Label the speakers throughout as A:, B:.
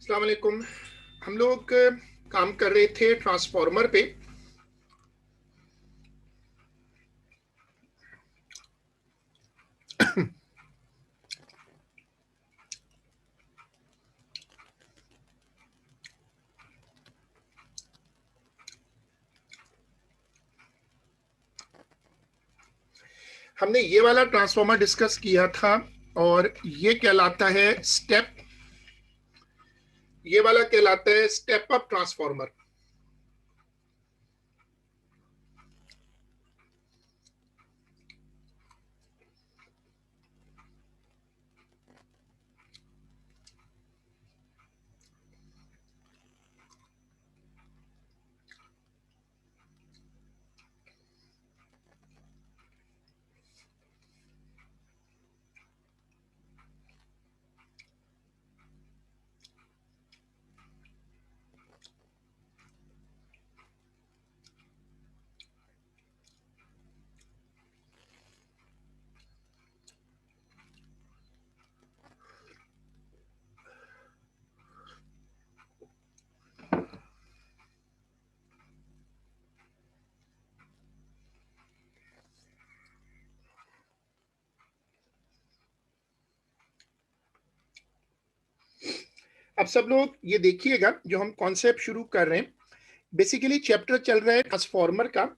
A: अस्सलाम वालेकुम। हम लोग काम कर रहे थे ट्रांसफॉर्मर पे। हमने ये वाला ट्रांसफॉर्मर डिस्कस किया था और ये कहलाता है स्टेप, ये वाला कहलाता है स्टेप अप ट्रांसफॉर्मर। अब सब लोग ये देखिएगा, जो हम कॉन्सेप्ट शुरू कर रहे हैं, बेसिकली चैप्टर चल रहा है ट्रांसफॉर्मर का।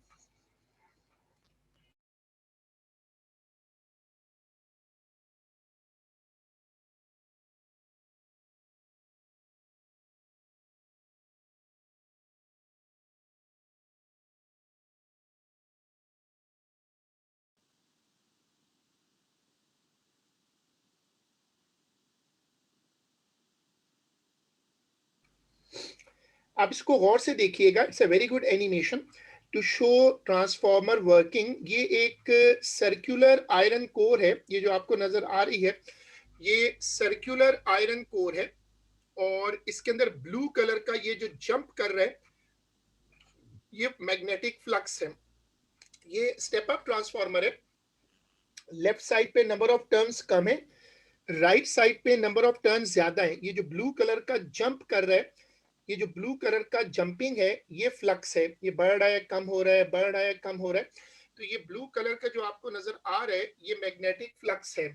A: आप इसको गौर से देखिएगा, it's a very good animation to show transformer working. ये एक सर्कुलर आयरन कोर है, ये जो आपको नजर आ रही है, ये सर्कुलर आयरन कोर है और इसके अंदर ब्लू कलर का ये जो जंप कर रहा है, ये मैग्नेटिक फ्लक्स है। ये स्टेप अप ट्रांसफॉर्मर है। लेफ्ट साइड पे नंबर ऑफ टर्न्स कम है, राइट साइड पे नंबर ऑफ टर्न्स ज्यादा है। ये जो ब्लू कलर का जंप कर रहा है, ये जो ब्लू कलर का जंपिंग है, ये फ्लक्स है। ये बढ़ रहा है, कम हो रहा है, बढ़ रहा है, कम हो रहा है। तो ये ब्लू कलर का जो आपको नजर आ रहा है, ये मैग्नेटिक फ्लक्स है।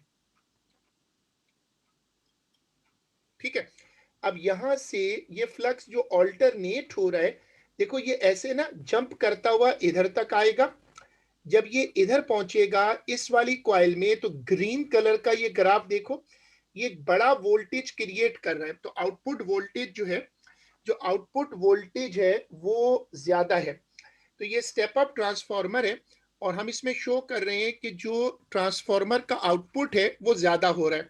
A: ठीक है। अब यहां से ये फ्लक्स जो ऑल्टरनेट हो रहा है, देखो ये ऐसे ना जंप करता हुआ इधर तक आएगा। जब ये इधर पहुंचेगा इस वाली कॉइल में, तो ग्रीन कलर का ये ग्राफ देखो, ये बड़ा वोल्टेज क्रिएट कर रहा है। तो आउटपुट वोल्टेज जो है, जो आउटपुट वोल्टेज है वो ज्यादा है। तो ये स्टेप अप ट्रांसफॉर्मर है और हम इसमें शो कर रहे हैं कि जो ट्रांसफॉर्मर का आउटपुट है वो ज्यादा हो रहा है।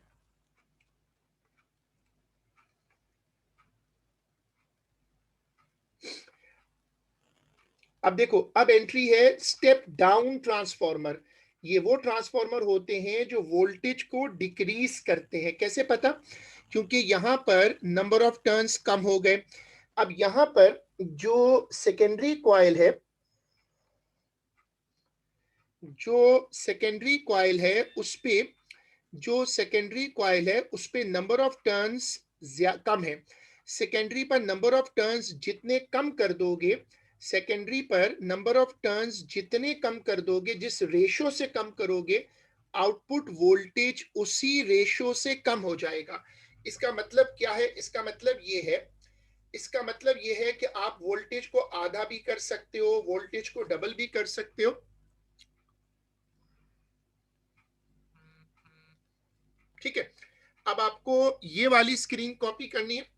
A: अब देखो, अब एंट्री है स्टेप डाउन ट्रांसफॉर्मर। ये वो ट्रांसफॉर्मर होते हैं जो वोल्टेज को डिक्रीज करते हैं। कैसे पता? क्योंकि यहां पर नंबर ऑफ टर्न्स कम हो गए। अब यहां पर जो सेकेंडरी कॉइल है, जो सेकेंडरी कॉइल है उस पे, जो सेकेंडरी कॉइल है उस पे नंबर ऑफ टर्न्स कम है। सेकेंडरी पर नंबर ऑफ टर्न्स जितने कम कर दोगे, सेकेंडरी पर नंबर ऑफ टर्न्स जितने कम कर दोगे, जिस रेशो से कम करोगे, आउटपुट वोल्टेज उसी रेशो से कम हो जाएगा। इसका मतलब क्या है? इसका मतलब ये है, इसका मतलब ये है कि आप वोल्टेज को आधा भी कर सकते हो, वोल्टेज को डबल भी कर सकते हो। ठीक है। अब आपको ये वाली स्क्रीन कॉपी करनी है।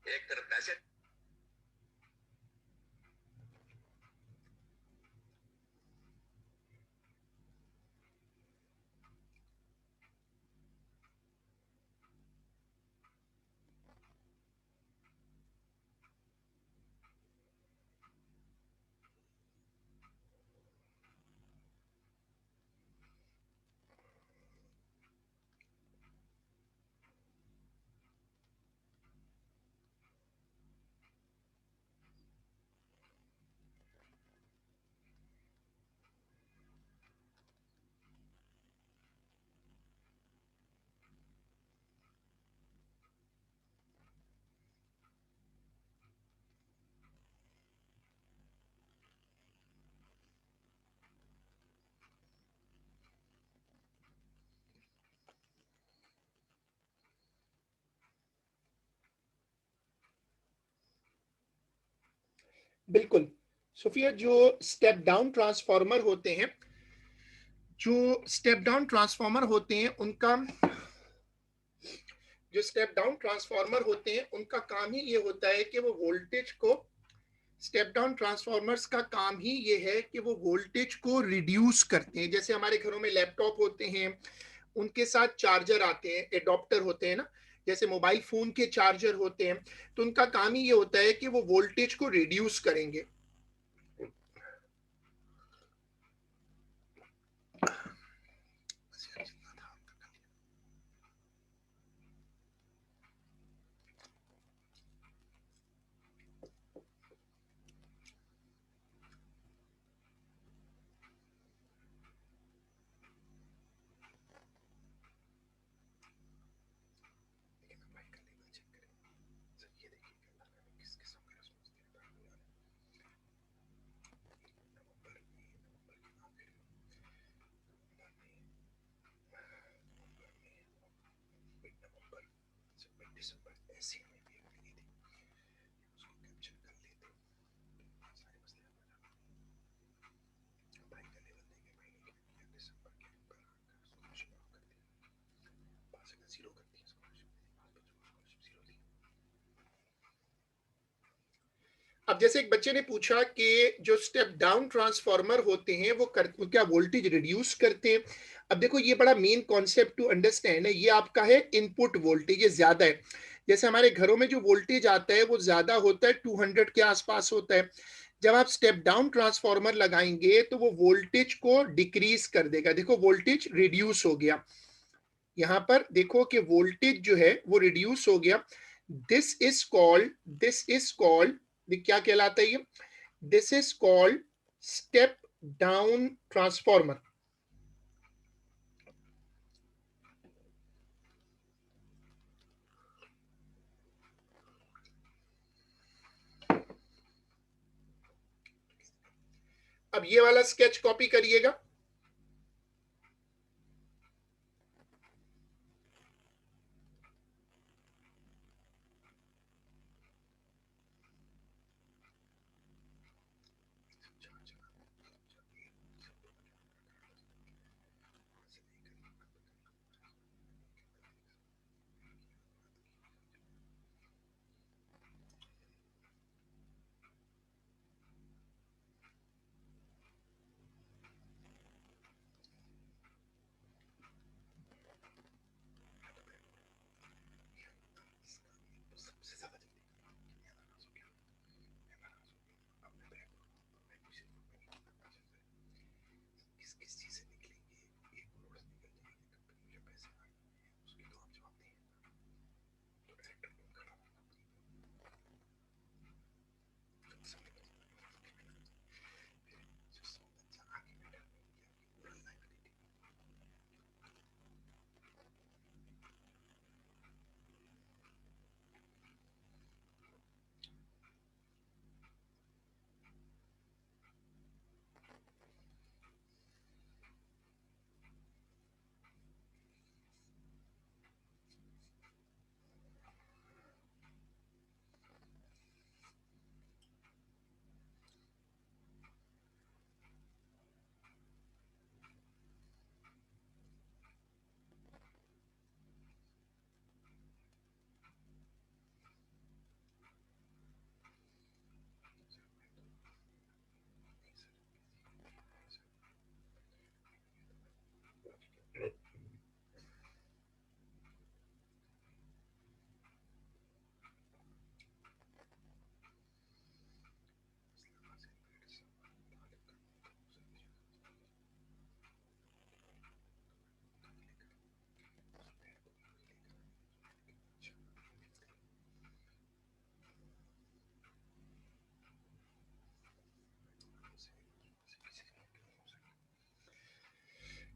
A: एक तरफ पैसे। बिल्कुल सोफिया, जो स्टेप डाउन ट्रांसफार्मर होते हैं, जो स्टेप डाउन ट्रांसफार्मर होते हैं उनका जो स्टेप डाउन ट्रांसफार्मर होते हैं उनका काम ही ये होता है कि वो वोल्टेज को, स्टेप डाउन ट्रांसफार्मर्स का काम ही ये है कि वो वोल्टेज को रिड्यूस करते हैं। जैसे हमारे घरों में लैपटॉप होते हैं, उनके साथ चार्जर आते हैं, एडॉप्टर होते हैं ना, जैसे मोबाइल फोन के चार्जर होते हैं, तो उनका काम ही ये होता है कि वो वोल्टेज को रिड्यूस करेंगे। अब जैसे एक बच्चे ने पूछा कि जो स्टेप डाउन ट्रांसफार्मर होते हैं वो क्या वोल्टेज रिड्यूस करते हैं। अब देखो, ये बड़ा मेन कॉन्सेप्ट टू अंडरस्टैंड है। ये आपका है इनपुट वोल्टेज, ये ज्यादा है। जैसे हमारे घरों में जो वोल्टेज आता है वो ज्यादा होता है, 200 के आसपास होता है। जब आप स्टेप डाउन ट्रांसफार्मर लगाएंगे तो वो वोल्टेज को डिक्रीज कर देगा। देखो, वोल्टेज रिड्यूस हो गया। यहां पर देखो कि वोल्टेज जो है वो रिड्यूस हो गया। दिस इज कॉल्ड क्या कहलाता है ये? This is called step down transformer. अब ये वाला स्केच कॉपी करिएगा।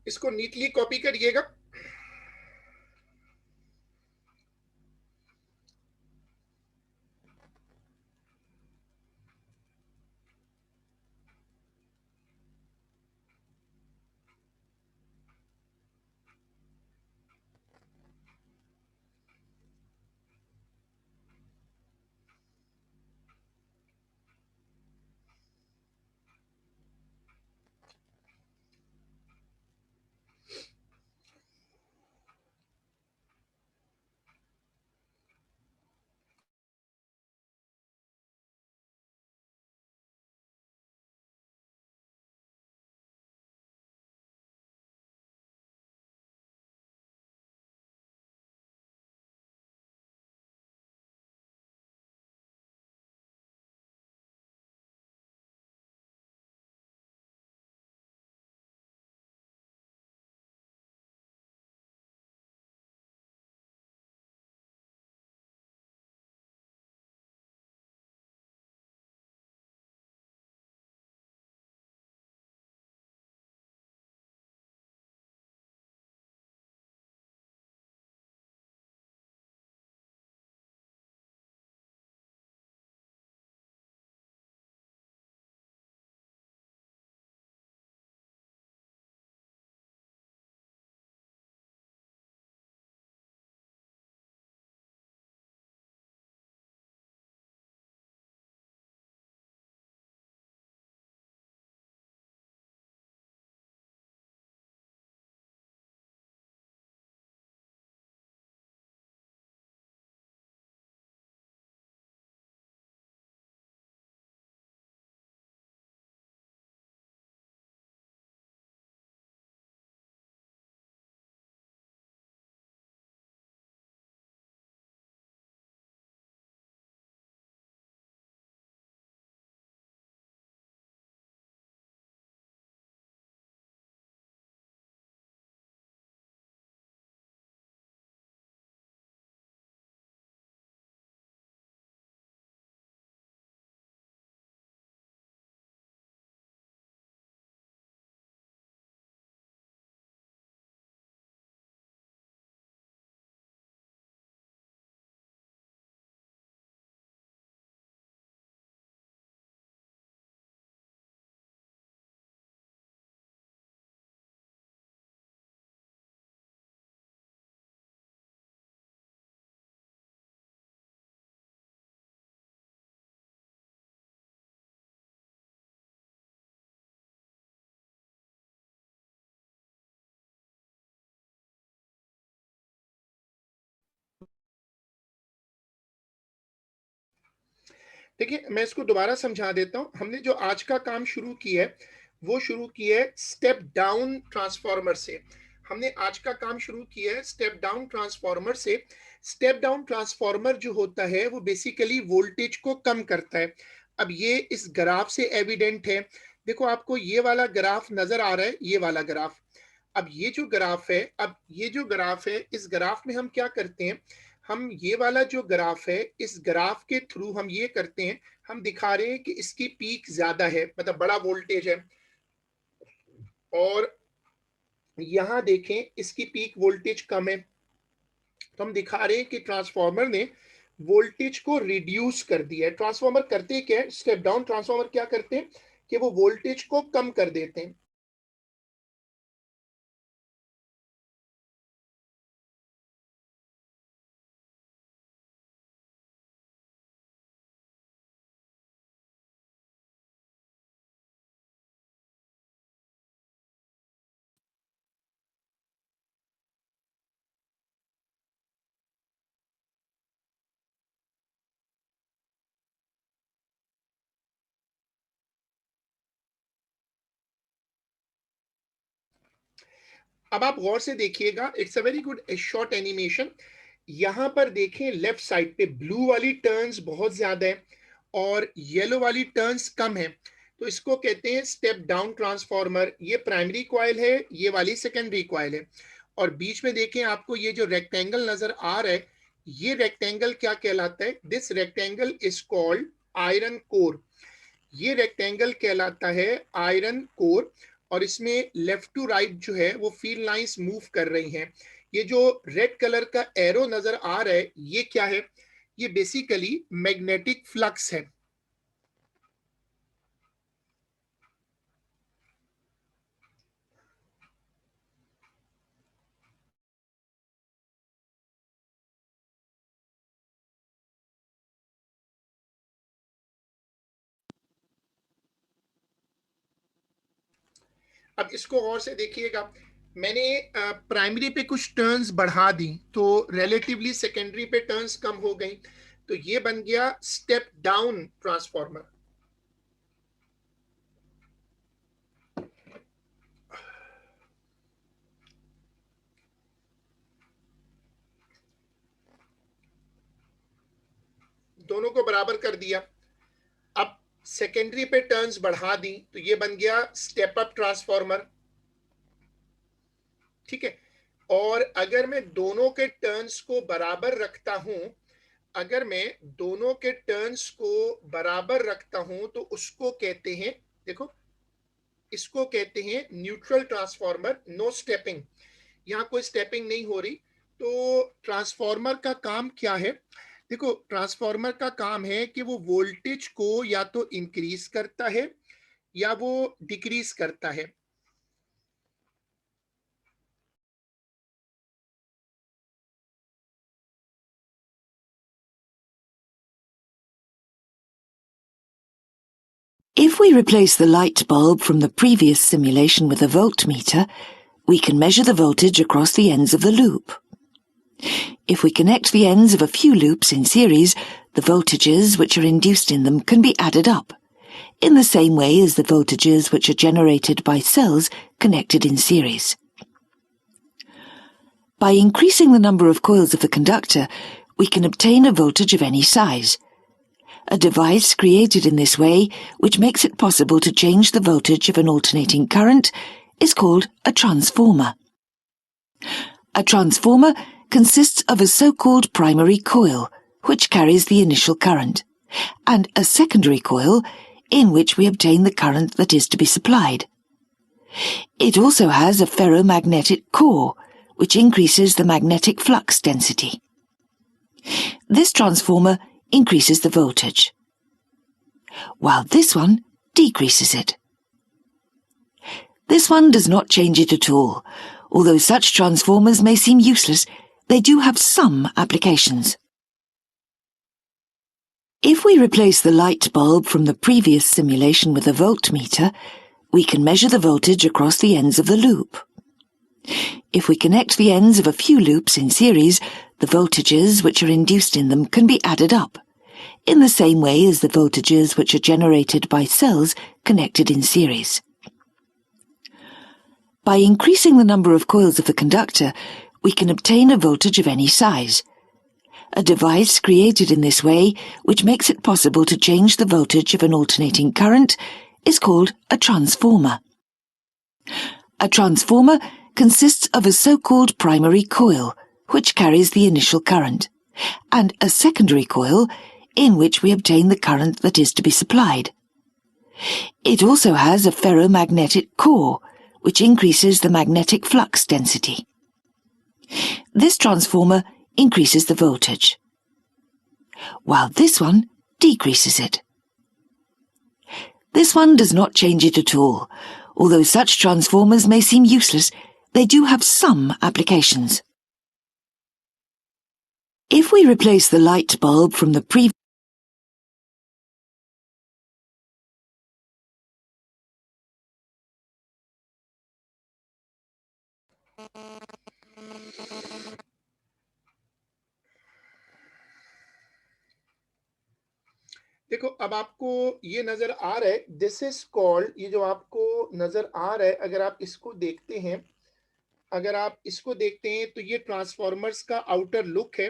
A: इसको नीटली कॉपी करिएगा। देखिए, मैं इसको दोबारा समझा देता हूँ। हमने जो आज का काम शुरू किया है, वो शुरू किया है स्टेप डाउन ट्रांसफॉर्मर से। हमने आज का काम शुरू किया है स्टेप डाउन ट्रांसफॉर्मर से। स्टेप डाउन ट्रांसफॉर्मर जो होता है, वो बेसिकली वोल्टेज को कम करता है। अब ये इस ग्राफ से एविडेंट है। देखो, आपको ये वाला ग्राफ नज़र आ रहा है, ये वाला ग्राफ। अब ये जो ग्राफ है, इस ग्राफ में हम क्या करते हैं, हम ये वाला जो ग्राफ है, इस ग्राफ के थ्रू हम ये करते हैं, हम दिखा रहे हैं कि इसकी पीक ज्यादा है, मतलब बड़ा वोल्टेज है। और यहां देखें, इसकी पीक वोल्टेज कम है, तो हम दिखा रहे हैं कि ट्रांसफार्मर ने वोल्टेज को रिड्यूस कर दिया है। ट्रांसफार्मर करते क्या है, स्टेप डाउन ट्रांसफार्मर क्या करते हैं कि वो वोल्टेज को कम कर देते हैं। अब आप गौर से देखिएगा, it's a very good short animation. यहां पर देखें, लेफ्ट साइड पे ब्लू वाली टर्न्स बहुत ज्यादा है और येलो वाली टर्न्स कम है, तो इसको कहते हैं स्टेप डाउन ट्रांसफॉर्मर। ये प्राइमरी कॉइल है, ये वाली सेकेंडरी कॉइल है। और बीच में देखें, आपको ये जो रेक्टेंगल नजर आ रहा है, ये रेक्टेंगल क्या कहलाता है, this rectangle is called iron core. ये रेक्टेंगल कहलाता है आयरन कोर। और इसमें लेफ्ट टू राइट जो है वो फील्ड लाइंस मूव कर रही हैं। ये जो रेड कलर का एरो नजर आ रहा है ये क्या है? ये बेसिकली मैग्नेटिक फ्लक्स है। अब इसको गौर से देखिएगा, मैंने प्राइमरी पे कुछ टर्न्स बढ़ा दी तो रिलेटिवली सेकेंडरी पे टर्न्स कम हो गई, तो ये बन गया स्टेप डाउन ट्रांसफॉर्मर। दोनों को बराबर कर दिया। अब सेकेंडरी पे टर्न्स बढ़ा दी तो ये बन गया स्टेप अप ट्रांसफॉर्मर। ठीक है, और अगर मैं दोनों के टर्न्स को बराबर रखता हूं, अगर मैं दोनों के टर्न्स को बराबर रखता हूं तो उसको कहते हैं, देखो इसको कहते हैं न्यूट्रल ट्रांसफॉर्मर, नो स्टेपिंग। यहां कोई स्टेपिंग नहीं हो रही। तो ट्रांसफॉर्मर का काम क्या है? देखो ट्रांसफॉर्मर का काम है कि वो वोल्टेज को या तो इंक्रीज करता है या वो डिक्रीज करता है।
B: If we replace the light bulb from the previous simulation with a voltmeter, we can measure the voltage across the ends of the loop. If we connect the ends of a few loops in series, the voltages which are induced in them can be added up, in the same way as the voltages which are generated by cells connected in series. By increasing the number of coils of the conductor, we can obtain a voltage of any size. A device created in this way, which makes it possible to change the voltage of an alternating current, is called a transformer. A transformer consists of a so-called primary coil, which carries the initial current, and a secondary coil, in which we obtain the current that is to be supplied. It also has a ferromagnetic core, which increases the magnetic flux density. This transformer increases the voltage, while this one decreases it. This one does not change it at all. Although such transformers may seem useless, they do have some applications. If we replace the light bulb from the previous simulation with a voltmeter, we can measure the voltage across the ends of the loop. If we connect the ends of a few loops in series, the voltages which are induced in them can be added up, in the same way as the voltages which are generated by cells connected in series. By increasing the number of coils of the conductor, we can obtain a voltage of any size. A device created in this way, which makes it possible to change the voltage of an alternating current, is called a transformer. A transformer consists of a so-called primary coil, which carries the initial current, and a secondary coil, in which we obtain the current that is to be supplied. It also has a ferromagnetic core, which increases the magnetic flux density. This transformer increases the voltage, while this one decreases it. This one does not change it at all. Although such transformers may seem useless, they do have some applications. If we replace the light bulb from the previous
A: देखो अब आपको ये नजर आ रहा है, this is called, ये जो आपको नजर आ रहा है, अगर आप इसको देखते हैं, अगर आप इसको देखते हैं तो ये ट्रांसफॉर्मर्स का आउटर लुक है।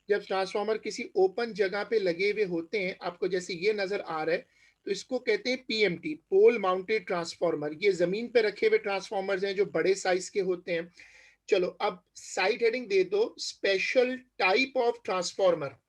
A: जब ट्रांसफॉर्मर किसी ओपन जगह पे लगे हुए होते हैं, आपको जैसे ये नजर आ रहा है, तो इसको कहते हैं पीएमटी, पोल माउंटेड ट्रांसफॉर्मर। ये जमीन पे रखे हुए ट्रांसफॉर्मर्स हैं जो बड़े साइज के होते हैं। चलो अब साइड हेडिंग दे दो, special type of transformer.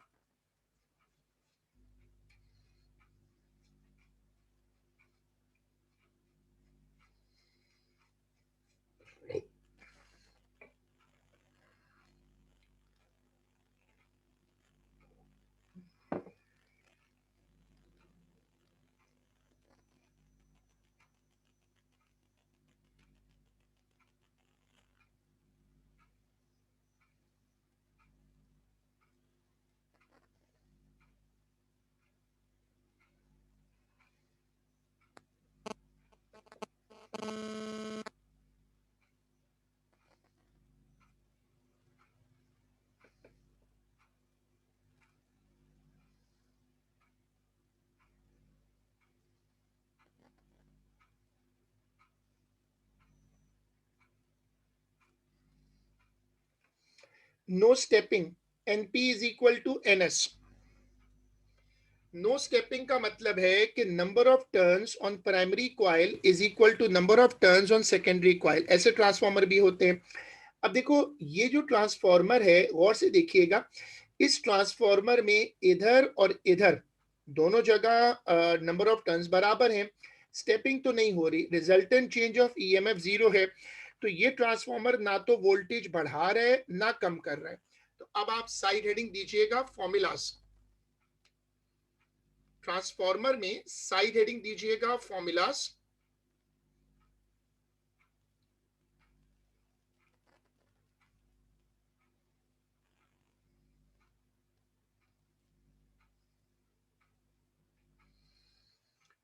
A: No stepping, NP is equal to NS। No stepping का मतलब है कि number of turns on primary coil is equal to number of turns on secondary coil. ऐसे ट्रांसफॉर्मर भी होते हैं। अब देखो, ये जो ट्रांसफॉर्मर है, गौर से देखिएगा, इस ट्रांसफॉर्मर में इधर और इधर दोनों जगह नंबर ऑफ टर्न्स बराबर हैं, स्टेपिंग तो नहीं हो रही, रिजल्टेंट चेंज ऑफ EMF 0 है। तो ये ट्रांसफॉर्मर ना तो वोल्टेज बढ़ा रहा है ना कम कर रहा है। तो अब आप साइड हेडिंग दीजिएगा फॉर्मूलाज। ट्रांसफॉर्मर में साइड हेडिंग दीजिएगा फॉर्मूलाज।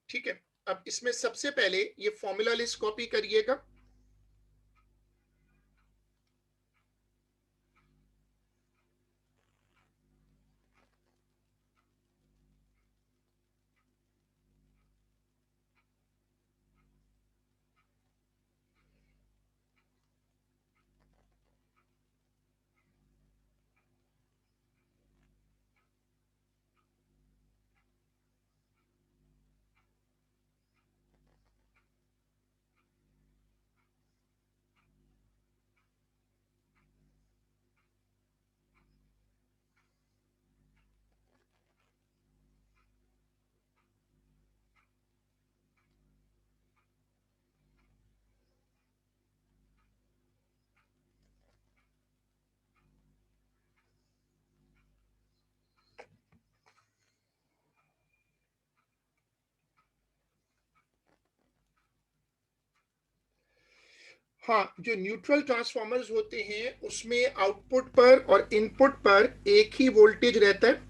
A: ठीक है, अब इसमें सबसे पहले ये फॉर्मूला लिस्ट कॉपी करिएगा। हाँ, जो न्यूट्रल ट्रांसफॉर्मर्स होते हैं उसमें आउटपुट पर और इनपुट पर एक ही वोल्टेज रहता है।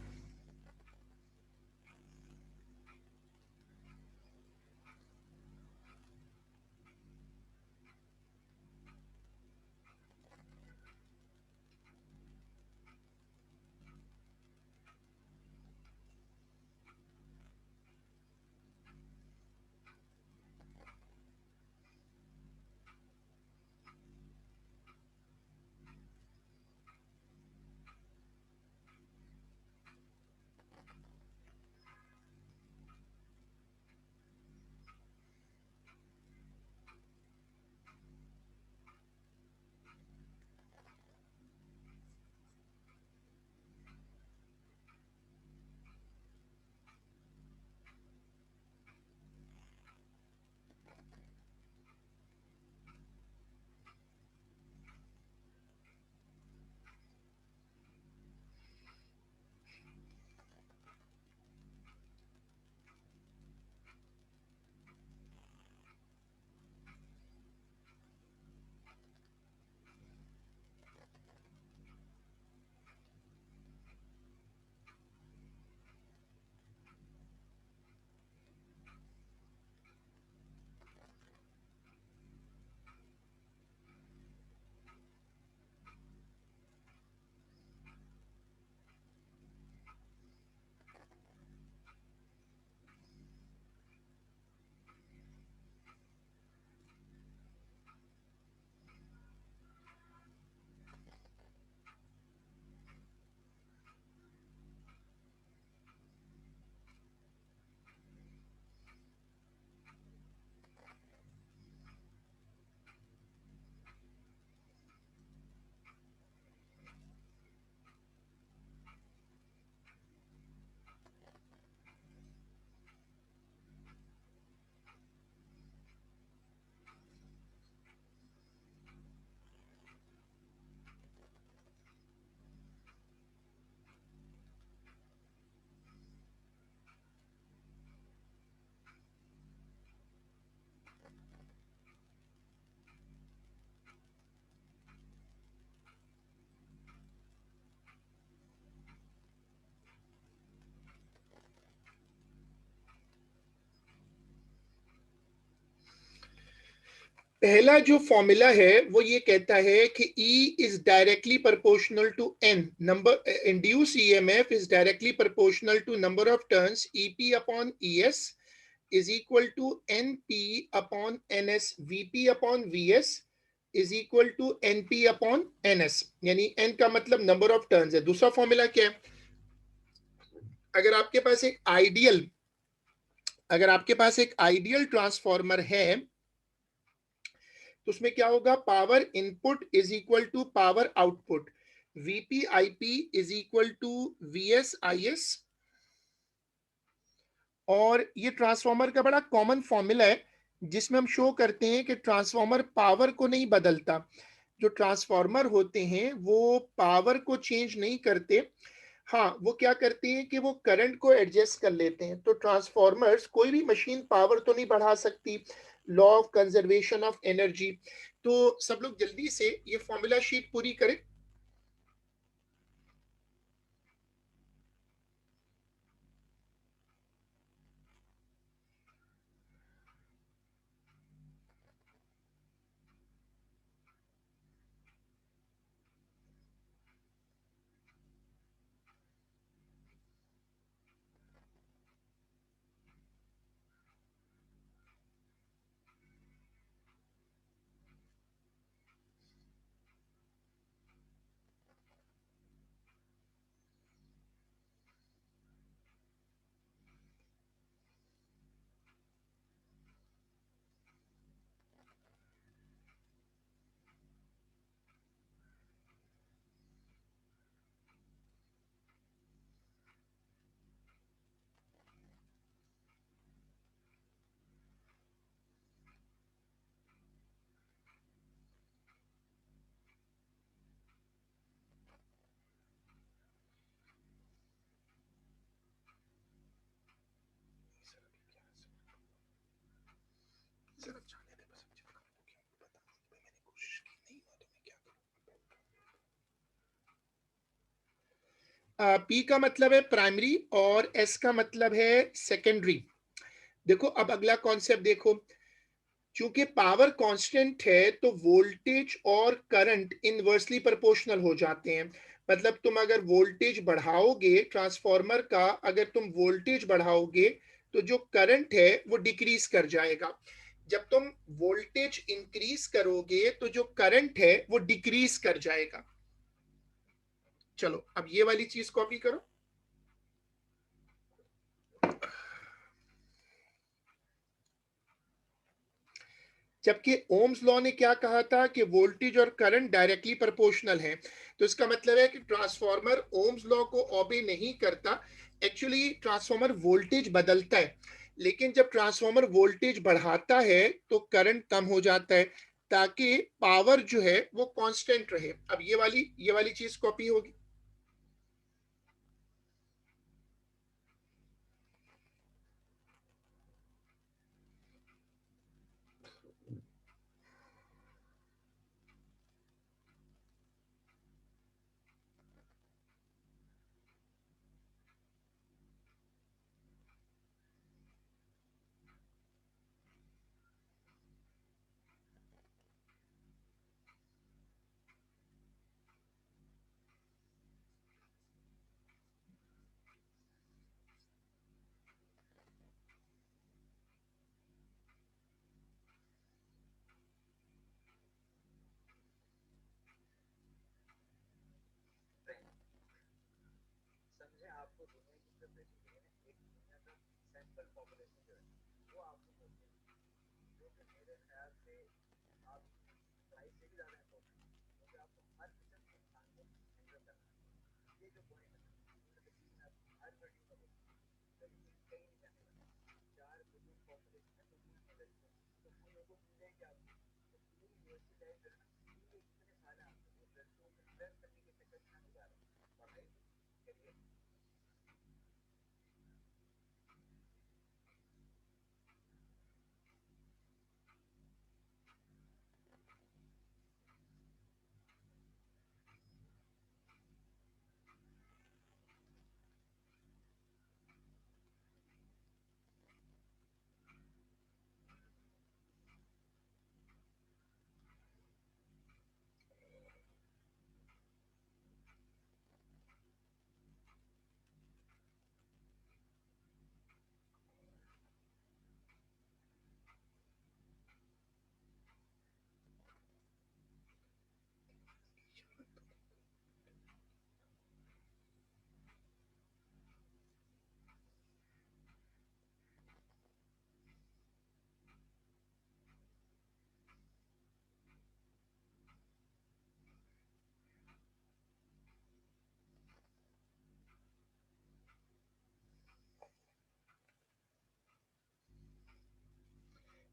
A: पहला जो फॉर्मूला है वो ये कहता है कि E is directly proportional to N, number induced EMF is directly proportional to number of turns EP upon ES is equal to NP upon NS, VP upon VS is equal to NP upon NS, यानी N का मतलब number of turns है। दूसरा formula क्या है, अगर आपके पास एक आइडियल ट्रांसफॉर्मर है तो उसमें क्या होगा, power input is equal to power output, VP IP is equal to VS IS. और ये ट्रांसफॉर्मर का बड़ा कॉमन फॉर्मूला है जिसमें हम शो करते हैं कि ट्रांसफॉर्मर पावर को नहीं बदलता। जो ट्रांसफॉर्मर होते हैं वो पावर को चेंज नहीं करते, हाँ वो क्या करते हैं कि वो करंट को एडजस्ट कर लेते हैं। तो ट्रांसफॉर्मर्स, कोई भी मशीन पावर तो नहीं बढ़ा सकती, law of conservation of energy. तो सब लोग जल्दी से ये फॉर्मूला शीट पूरी करें। पी का मतलब है प्राइमरी और एस का मतलब है सेकेंडरी। देखो अब अगला कॉन्सेप्ट देखो, चूंकि पावर कांस्टेंट है तो वोल्टेज और करंट इनवर्सली प्रोपोर्शनल हो जाते हैं। मतलब तुम अगर वोल्टेज बढ़ाओगे ट्रांसफॉर्मर का, अगर तुम वोल्टेज बढ़ाओगे तो जो करंट है वो डिक्रीज कर जाएगा। जब तुम वोल्टेज इंक्रीज करोगे तो जो करंट है वो डिक्रीज कर जाएगा। चलो अब ये वाली चीज कॉपी करो। जबकि ओम्स लॉ ने क्या कहा था कि वोल्टेज और करंट डायरेक्टली प्रोपोर्शनल है। तो इसका मतलब है कि ट्रांसफॉर्मर ओम्स लॉ को ओबे नहीं करता। एक्चुअली ट्रांसफॉर्मर वोल्टेज बदलता है, लेकिन जब ट्रांसफॉर्मर वोल्टेज बढ़ाता है तो करंट कम हो जाता है ताकि पावर जो है वो कांस्टेंट रहे। अब ये वाली चीज कॉपी होगी।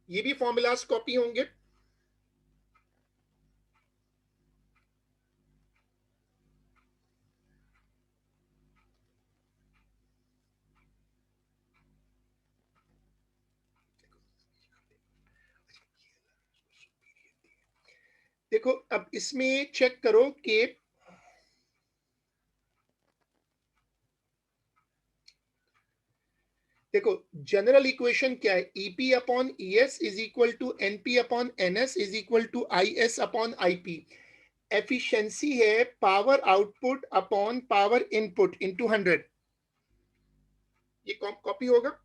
A: ये भी फॉर्मूलाज कॉपी होंगे। देखो अब इसमें चेक करो कि देखो जनरल इक्वेशन क्या है, EP upon ES is equal to NP upon NS is equal to IS upon IP. Efficiency है power output upon power input into 100। ये कॉपी होगा।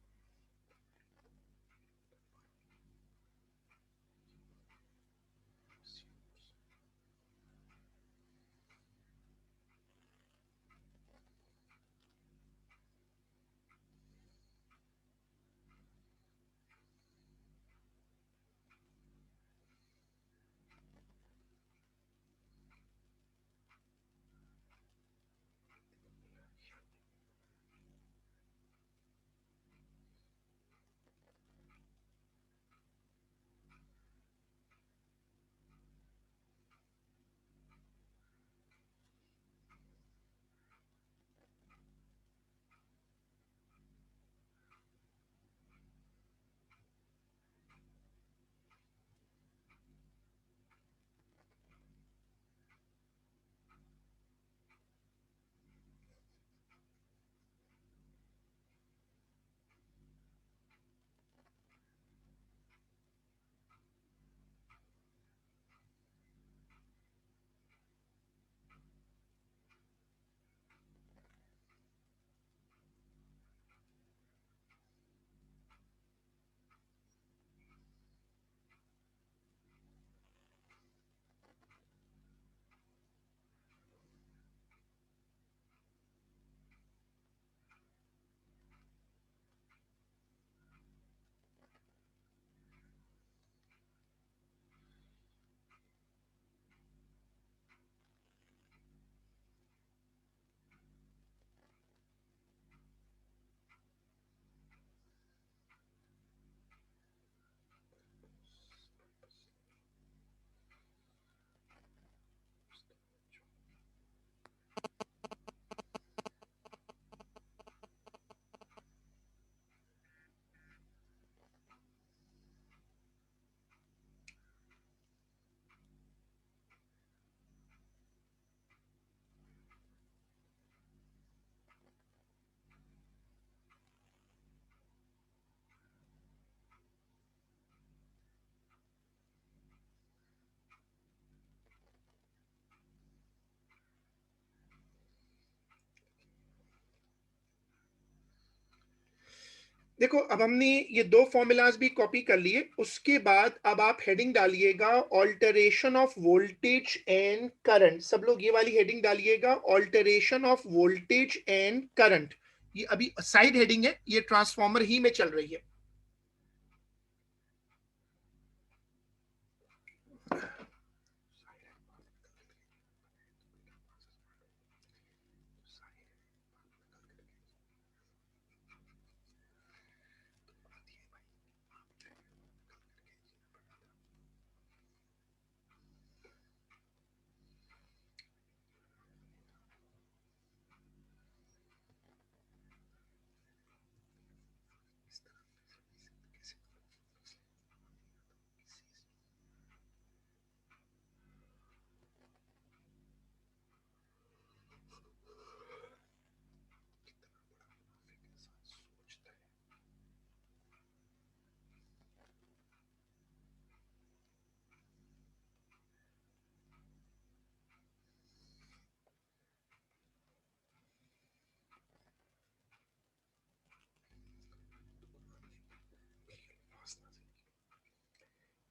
A: देखो अब हमने ये दो फॉर्मूलाज भी कॉपी कर लिए। उसके बाद अब आप हेडिंग डालिएगा alteration of voltage and current. सब लोग ये वाली हेडिंग डालिएगा, alteration of voltage and current. ये अभी साइड हेडिंग है, ये ट्रांसफॉर्मर ही में चल रही है।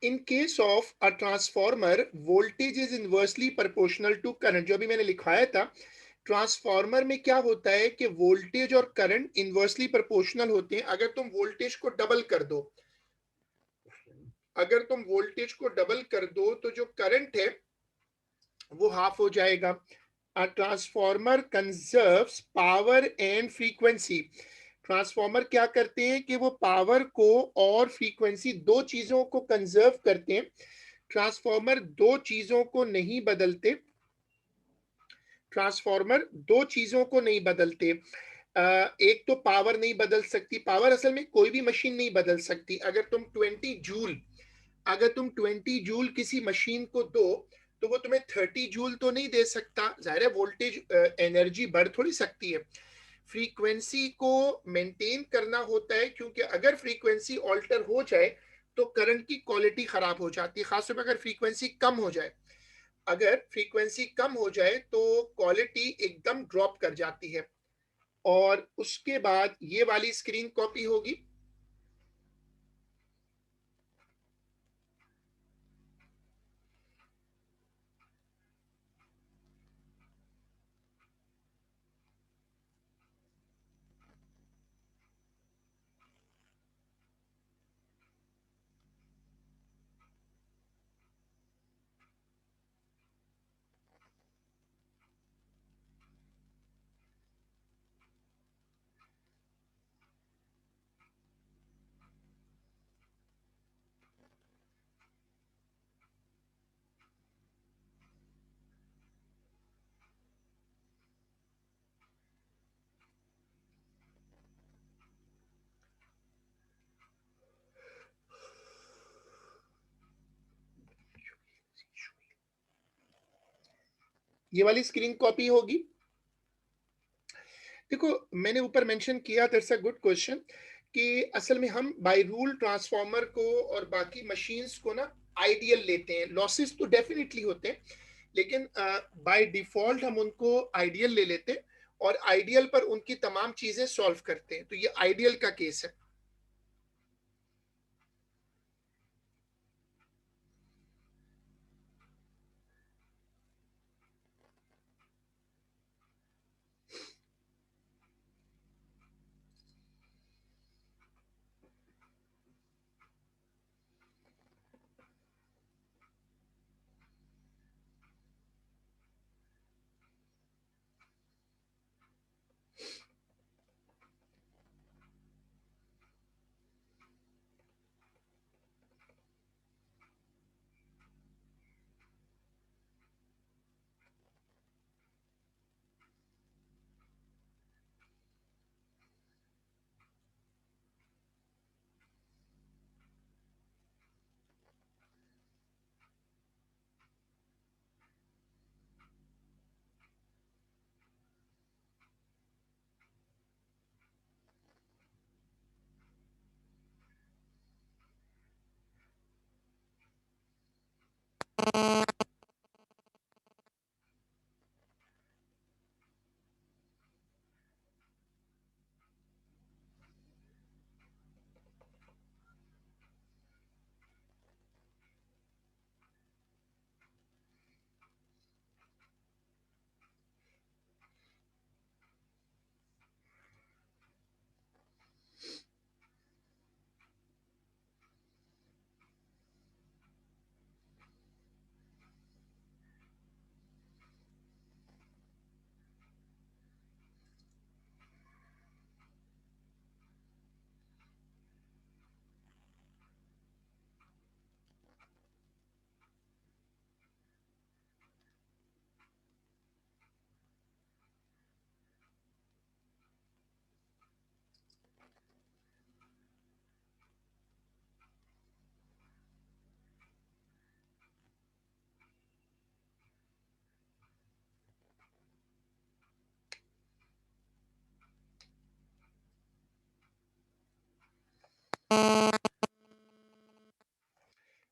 A: In case of a transformer voltage is inversely proportional to current. जो अभी मैंने लिखाया था, ट्रांसफॉर्मर में क्या होता है कि वोल्टेज और करंट इनवर्सली प्रोपोर्शनल होते हैं। अगर तुम वोल्टेज को डबल कर दो, अगर तुम वोल्टेज को डबल कर दो तो जो करंट है वो हाफ हो जाएगा। A transformer conserves power and frequency. Transformer क्या करते हैं कि वो पावर को और फ्रीक्वेंसी, दो चीजों को कंजर्व करते हैं। ट्रांसफार्मर दो चीजों को नहीं बदलते, ट्रांसफार्मर दो चीजों को नहीं बदलते। एक तो पावर नहीं बदल सकती, पावर असल में कोई भी मशीन नहीं बदल सकती। अगर तुम 20 जूल किसी मशीन को दो तो वो तुम्हें 30 जूल तो नहीं दे सकता, जाहिर है वोल्टेज एनर्जी बढ़ थोड़ी सकती है। फ्रीक्वेंसी को मेंटेन करना होता है, क्योंकि अगर फ्रीक्वेंसी ऑल्टर हो जाए तो करंट की क्वालिटी खराब हो जाती है, खासतौर पर अगर फ्रीक्वेंसी कम हो जाए। अगर फ्रीक्वेंसी कम हो जाए तो क्वालिटी एकदम ड्रॉप कर जाती है। और उसके बाद ये वाली स्क्रीन कॉपी होगी। ये वाली स्क्रीन कॉपी होगी। देखो, मैंने ऊपर मेंशन किया, दैट्स अ गुड क्वेश्चन, कि असल में हम बाय रूल ट्रांसफार्मर को और बाकी मशीन्स को ना आइडियल लेते हैं। लॉसेस तो डेफिनेटली होते हैं, लेकिन बाय डिफॉल्ट हम उनको आइडियल ले लेते हैं और आइडियल पर उनकी तमाम चीजें सॉल्व करते हैं। तो ये आइडियल का केस है।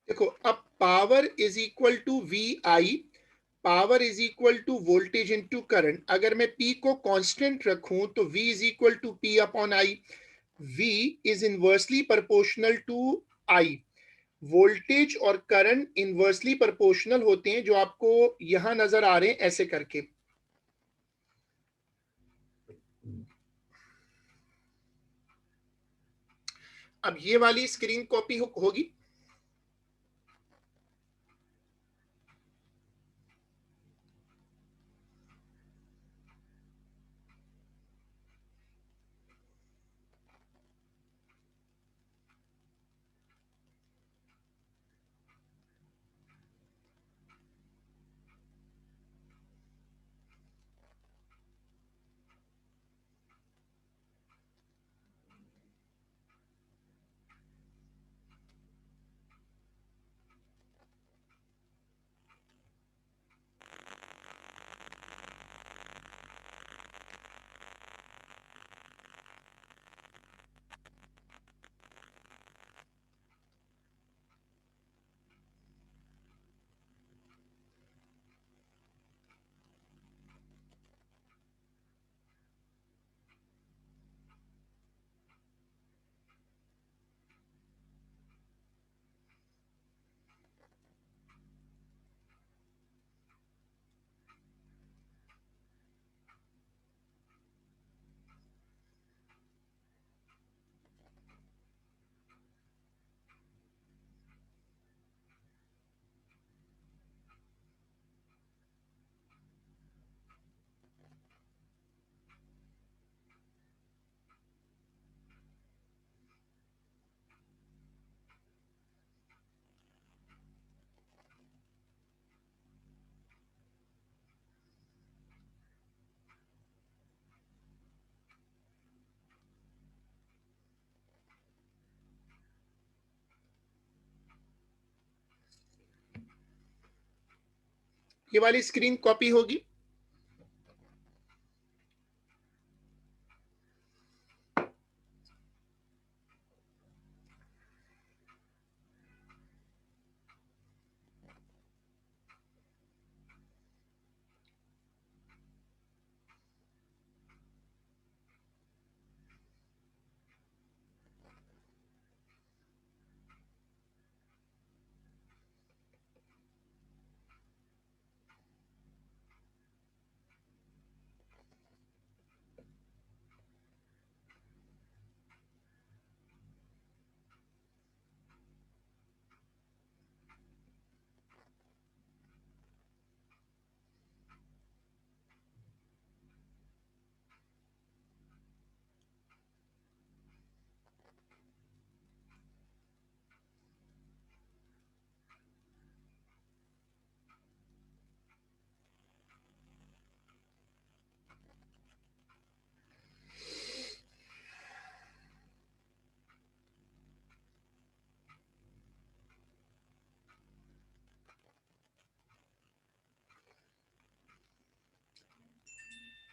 A: देखो, अब power is equal to V I, power is equal to voltage into current. अगर मैं P को कांस्टेंट रखूं तो V is equal to P upon I। V is inversely proportional to I। Voltage और करंट इनवर्सली प्रोपोर्शनल होते हैं, जो आपको यहां नजर आ रहे हैं ऐसे करके। अब ये वाली स्क्रीन कॉपी होगी। ये वाली स्क्रीन कॉपी होगी।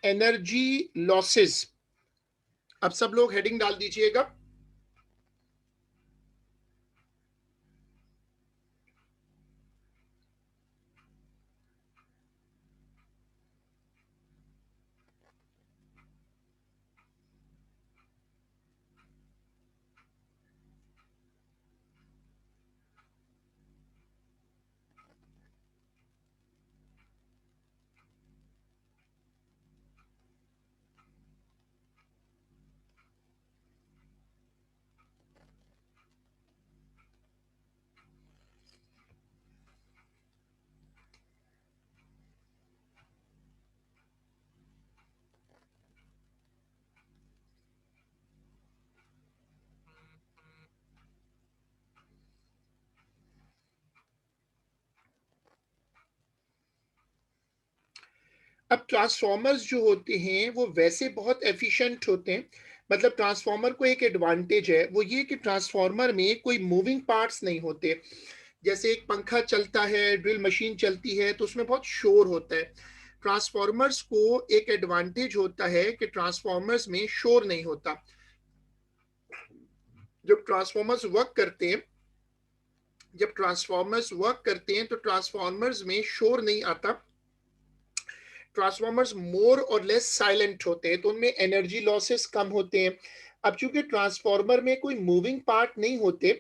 A: एनर्जी लॉसेस, अब सब लोग हेडिंग डाल दीजिएगा। अब ट्रांसफॉर्मर्स जो होते हैं वो वैसे बहुत एफिशिएंट होते हैं। मतलब ट्रांसफॉर्मर को एक एडवांटेज है, वो ये कि ट्रांसफॉर्मर में कोई मूविंग पार्ट्स नहीं होते। जैसे एक पंखा चलता है, ड्रिल मशीन चलती है, तो उसमें बहुत शोर होता है। ट्रांसफॉर्मर्स को एक एडवांटेज होता है कि ट्रांसफॉर्मर्स में शोर नहीं होता। जब ट्रांसफॉर्मर्स वर्क करते हैं जब ट्रांसफॉर्मर्स वर्क करते हैं तो ट्रांसफॉर्मर्स में शोर नहीं आता। ट्रांसफॉर्मर्स मोर और लेस साइलेंट होते हैं, तो उनमें एनर्जी लॉसेस कम होते हैं। अब चूंकि ट्रांसफॉर्मर में कोई मूविंग पार्ट नहीं होते,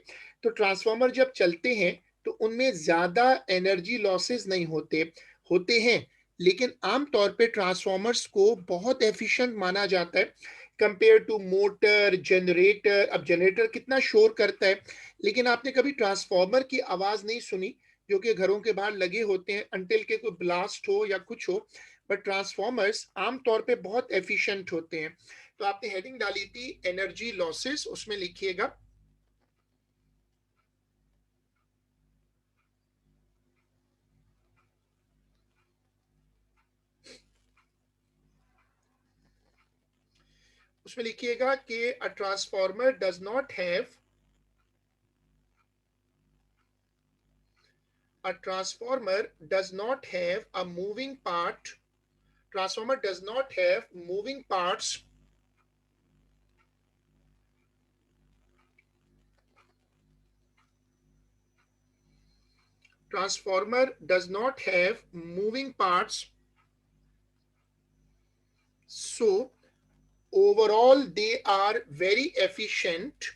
A: तो ट्रांसफॉर्मर जब चलते हैं तो उनमें ज्यादा एनर्जी लॉसेस नहीं होते। होते हैं, लेकिन आमतौर पे ट्रांसफॉर्मर्स को बहुत एफिशिएंट माना जाता है कंपेयर टू मोटर, जनरेटर। अब जनरेटर कितना शोर करता है, लेकिन आपने कभी ट्रांसफॉर्मर की आवाज नहीं सुनी जो कि घरों के बाहर लगे होते हैं अंटिल के कोई ब्लास्ट हो या कुछ हो। बट ट्रांसफॉर्मर्स आमतौर पे बहुत एफिशिएंट होते हैं। तो आपने हेडिंग डाली थी एनर्जी लॉसेस, उसमें लिखिएगा कि a transformer does not have a transformer does not have a moving part transformer does not have moving parts transformer does not have moving parts, so overall they are very efficient.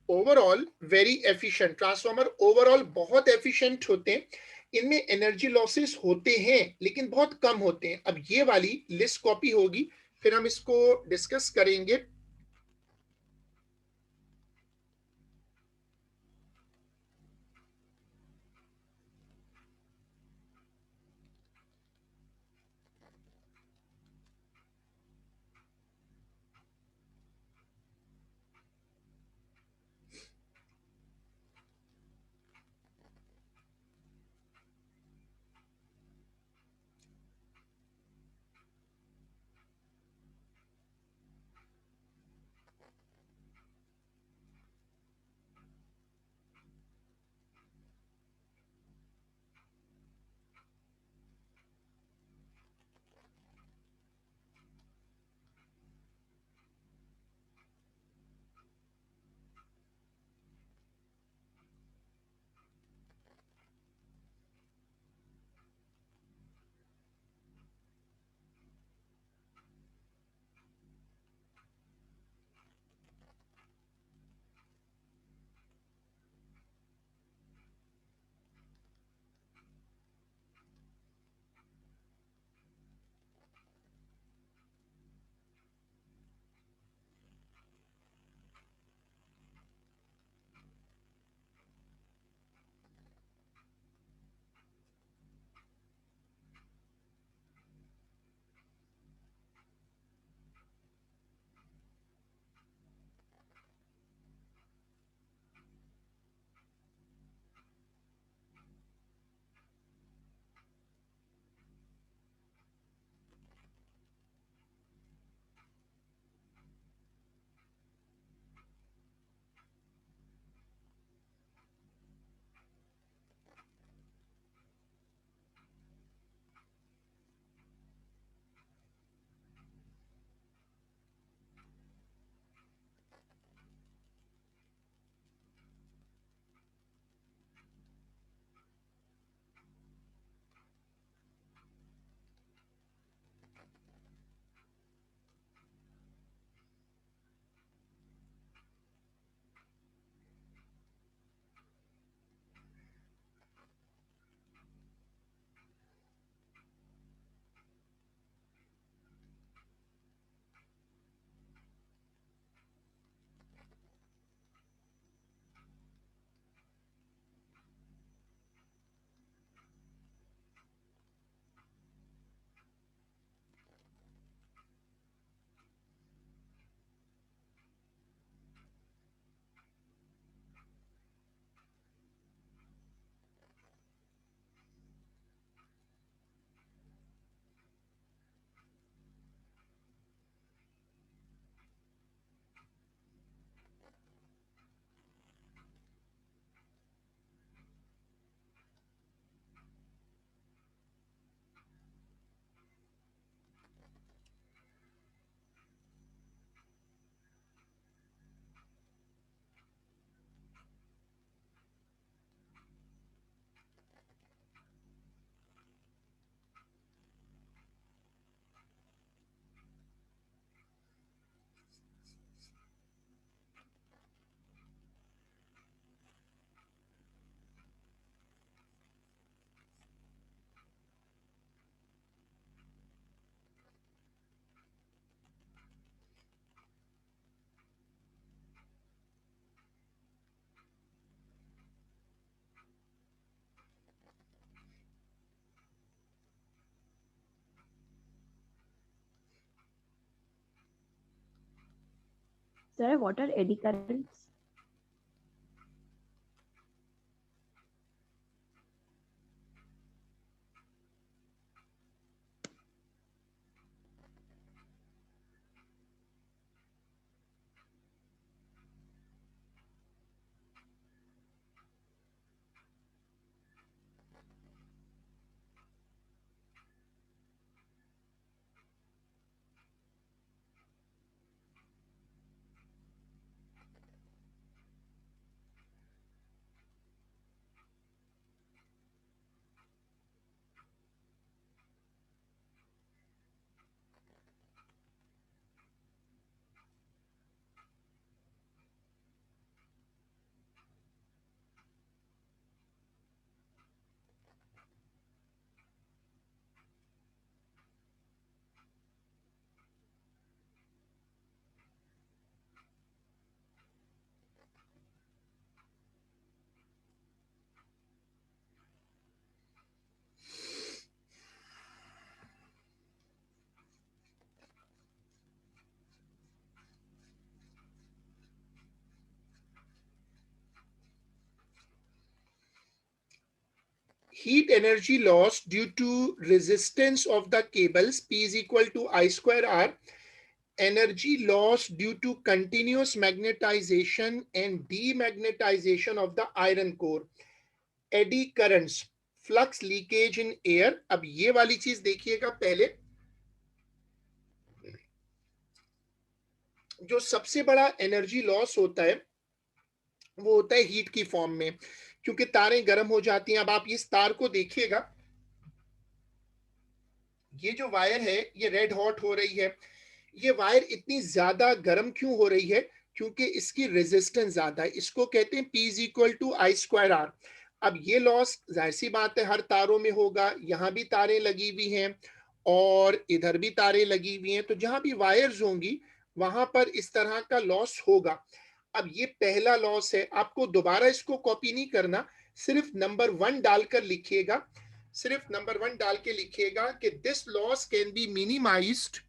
A: Overall very efficient, transformer overall बहुत efficient होते हैं। इनमें energy losses होते हैं लेकिन बहुत कम होते हैं। अब ये वाली लिस्ट कॉपी होगी, फिर हम इसको डिस्कस करेंगे।
C: Sir, what are eddy currents?
A: Heat energy loss due to resistance of the cables, P is equal to I square R. Energy loss due to continuous magnetization and demagnetization of the iron core. Eddy currents, flux leakage in air. अब ये वाली चीज देखिएगा पहले, जो सबसे बड़ा energy loss होता है वो होता है हीट की फॉर्म में, क्योंकि तारें गर्म हो जाती हैं। अब आप इस तार को देखिएगा, ये जो वायर है ये रेड हॉट हो रही है। ये वायर इतनी ज्यादा गर्म क्यों हो रही है? क्योंकि इसकी रेजिस्टेंस ज्यादा है। इसको कहते हैं P is equal to I square R. अब ये लॉस जाहिर सी बात है हर तारों में होगा, यहां भी तारें लगी हुई हैं और इधर भी तारें लगी हुई हैं, तो जहां भी वायर्स होंगी वहां पर इस तरह का लॉस होगा। अब ये पहला लॉस है, आपको दोबारा इसको कॉपी नहीं करना, सिर्फ नंबर 1 डालकर लिखिएगा, सिर्फ नंबर 1 डाल के लिखिएगा कि this loss can be minimised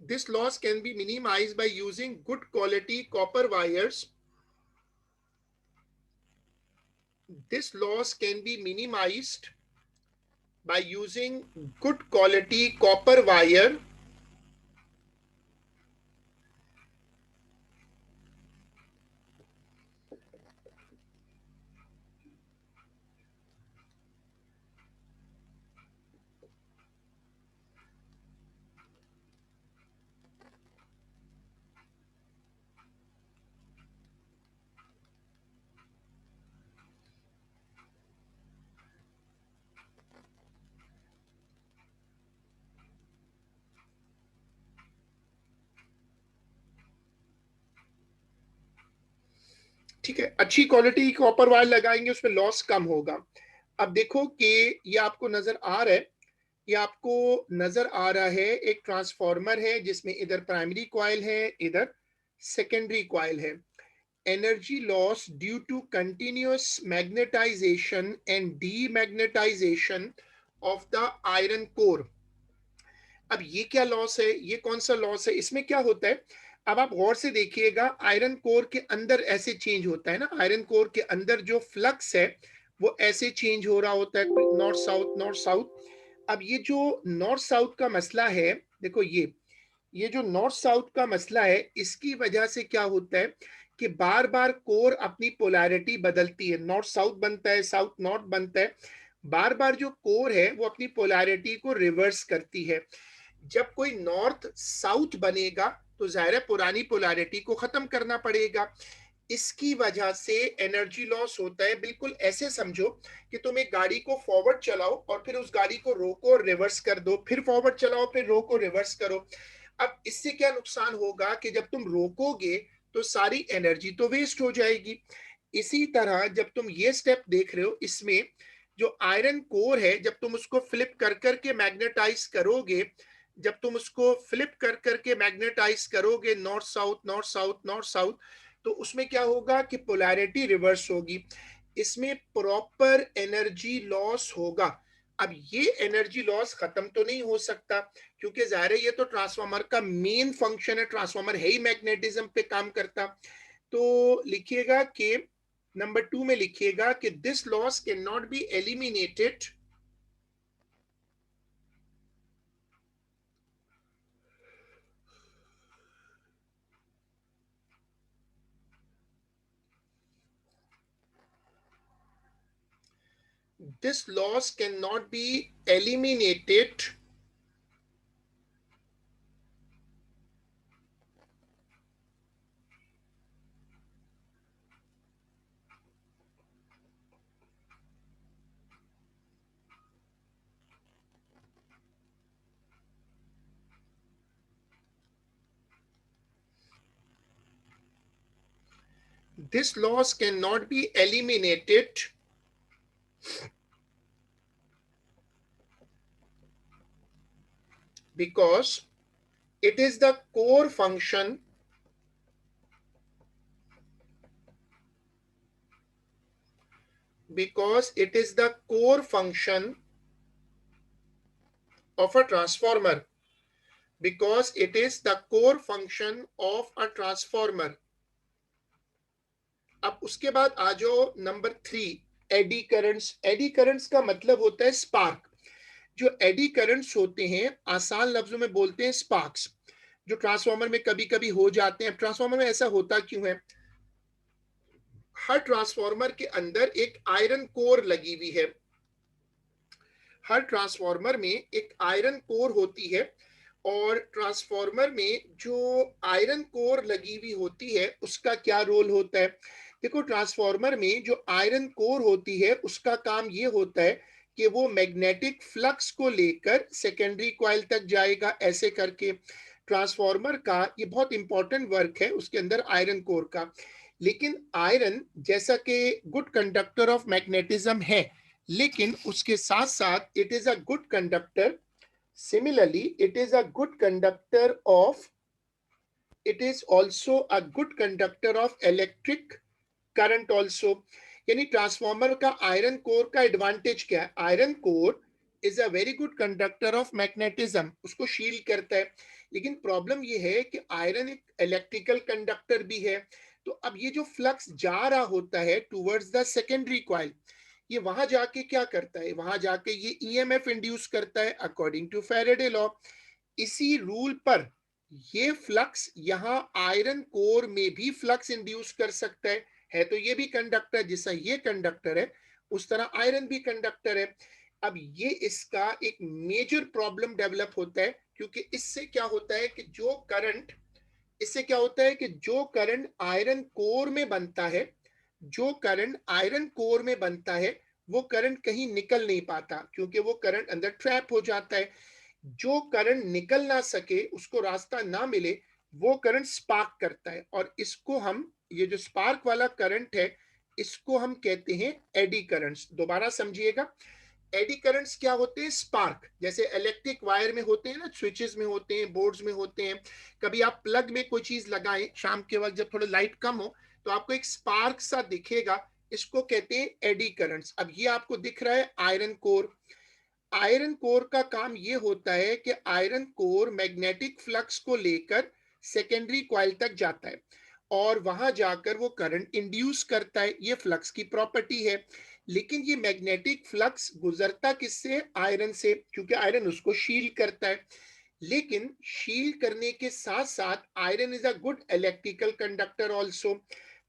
A: This loss can be minimized by using good quality copper wires. This loss can be minimized by using good quality copper wire ठीक है, अच्छी क्वालिटी कॉपर वायर लगाएंगे उसमें loss कम होगा। अब देखो कि ये आपको नजर आ रहा है, ये आपको नजर आ रहा है एक ट्रांसफार्मर है जिसमें इधर प्राइमरी कॉइल है, इधर सेकेंडरी कॉइल है। Energy loss due to continuous magnetization and demagnetization of the iron core. अब ये क्या लॉस है, ये कौन सा लॉस है, इसमें क्या होता है? अब आप गौर से देखिएगा, आयरन कोर के अंदर ऐसे चेंज होता है ना, आयरन कोर के अंदर जो फ्लक्स है वो ऐसे चेंज हो रहा होता है, नॉर्थ साउथ नॉर्थ साउथ। अब ये जो नॉर्थ साउथ का मसला है, देखो ये जो नॉर्थ साउथ का मसला है, इसकी वजह से क्या होता है कि बार बार कोर अपनी पोलैरिटी बदलती है, नॉर्थ साउथ बनता है, साउथ नॉर्थ बनता है, बार बार जो कोर है वो अपनी पोलैरिटी को रिवर्स करती है। जब कोई नॉर्थ साउथ बनेगा तो जाहिर है पुरानी पोलैरिटी को खत्म करना पड़ेगा। इसकी वजह से एनर्जी लॉस होता है। बिल्कुल ऐसे समझो कि तुम एक गाड़ी को फॉरवर्ड चलाओ और फिर उस गाड़ी को रोको और रिवर्स कर दो, फिर फॉरवर्ड चलाओ, फिर रोको, रिवर्स करो। अब इससे क्या नुकसान होगा कि जब तुम रोकोगे तो सारी एनर्जी तो वेस्ट हो जाएगी। इसी तरह जब तुम ये स्टेप देख रहे हो, इसमें जो आयरन कोर है, जब तुम उसको फ्लिप कर करके मैग्नेटाइज करोगे, जब तुम उसको फ्लिप कर करके मैग्नेटाइज करोगे north south, north south, north south, तो उसमें क्या होगा कि पोलैरिटी रिवर्स होगी। इसमें प्रॉपर एनर्जी लॉस होगा। अब ये एनर्जी लॉस खत्म तो नहीं हो सकता, क्योंकि जाहिर है ये तो ट्रांसफार्मर का मेन फंक्शन है, ट्रांसफार्मर है ही मैग्नेटिज्म पे काम करता। तो लिखिएगा कि नंबर 2 में लिखिएगा कि this loss can not be eliminated this loss cannot be eliminated this loss cannot be eliminated because it is the core function of a transformer, because it is the core function of a transformer। अब उसके बाद आ जाओ number 3, eddy currents. Eddy currents का मतलब होता है spark. जो eddy currents होते हैं, आसान लफ्जों में बोलते हैं स्पार्क्स, जो ट्रांसफार्मर में कभी कभी हो जाते हैं। ट्रांसफार्मर में ऐसा होता क्यों है? हर ट्रांसफार्मर के अंदर एक आयरन कोर लगी हुई है। हर ट्रांसफार्मर में एक आयरन कोर होती है, और ट्रांसफार्मर में जो आयरन कोर लगी हुई होती है उसका क्या रोल होता है? देखो, ट्रांसफार्मर में जो आयरन कोर होती है उसका काम ये होता है कि वो मैग्नेटिक फ्लक्स को लेकर सेकेंडरी कॉइल तक जाएगा। ऐसे करके ट्रांसफार्मर का ये बहुत इंपॉर्टेंट वर्क है उसके अंदर आयरन कोर का। लेकिन आयरन जैसा कि गुड कंडक्टर ऑफ मैग्नेटिज्म है, लेकिन उसके साथ साथ it is a good conductor, similarly it is a good conductor of it is also a good conductor of electric current also। यानी ट्रांसफार्मर का आयरन कोर का एडवांटेज क्या है? Iron core is a very good conductor of magnetism, उसको shield करता है। लेकिन problem ये है कि आयरन एक इलेक्ट्रिकल कंडक्टर भी है। तो अब ये जो फ्लक्स जा रहा होता है टूवर्ड्स द सेकेंडरी कॉइल, ये वहां जाके क्या करता है? वहां जाके ये ईएमएफ इंड्यूस करता है अकॉर्डिंग टू फैराडे लॉ। इसी रूल पर ये फ्लक्स यहाँ आयरन कोर में भी फ्लक्स इंड्यूस कर सकता है। तो ये भी कंडक्टर, जैसा ये कंडक्टर है उस तरह आयरन भी कंडक्टर है। अब ये इसका एक मेजर प्रॉब्लम डेवलप होता है, क्योंकि इससे क्या होता है कि जो करंट आयरन कोर में बनता है, वो करंट कहीं निकल नहीं पाता, क्योंकि वो करंट अंदर ट्रैप हो जाता है। जो करंट निकल ना सके, उसको रास्ता ना मिले, वो करंट स्पार्क करता है। और इसको हम, ये जो स्पार्क वाला करंट है, इसको हम कहते हैं एडी करंट्स। दोबारा समझिएगा, एडी करंट्स क्या होते हैं? स्पार्क, जैसे इलेक्ट्रिक वायर में होते हैं ना, स्विचेस में होते हैं, बोर्ड्स में होते हैं। कभी आप प्लग में कोई चीज लगाएं शाम के वक्त जब थोड़ा लाइट कम हो, तो आपको एक स्पार्क सा दिखेगा, इसको कहते हैं एडी करंट्स। अब ये आपको दिख रहा है आयरन कोर। आयरन कोर का काम ये होता है कि आयरन कोर मैग्नेटिक फ्लक्स को लेकर सेकेंडरी कॉइल तक जाता है और वहां जाकर वो करंट इंड्यूस करता है। ये फ्लक्स की प्रॉपर्टी है। लेकिन ये मैग्नेटिक फ्लक्स गुजरता किससे? आयरन से, क्योंकि आयरन उसको शील्ड करता है। लेकिन शील्ड करने के साथ साथ iron is a good electrical conductor also.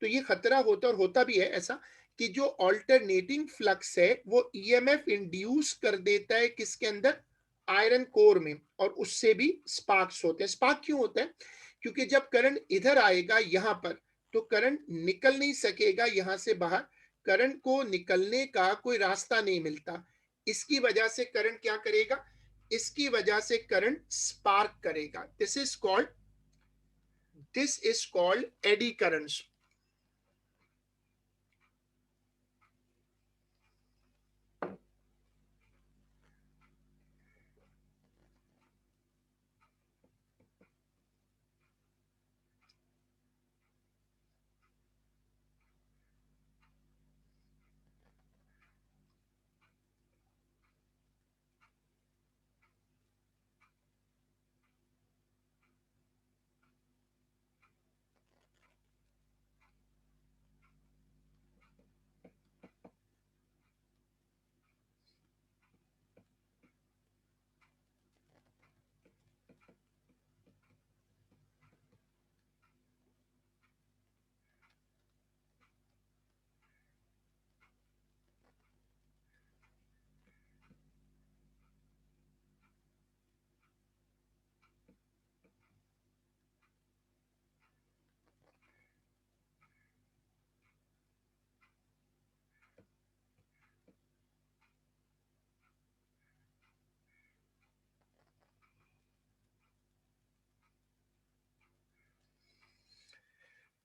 A: तो ये खतरा होता, और होता भी है ऐसा, कि जो ऑल्टरनेटिंग फ्लक्स है वो ईएमएफ इंड्यूस कर देता है किसके अंदर? आयरन कोर में, और उससे भी स्पार्क्स होते हैं। स्पार्क क्यों होता है? क्योंकि जब करंट इधर आएगा यहां पर, तो करंट निकल नहीं सकेगा यहां से बाहर, करंट को निकलने का कोई रास्ता नहीं मिलता। इसकी वजह से करंट क्या करेगा, इसकी वजह से करंट स्पार्क करेगा। This is called eddy currents.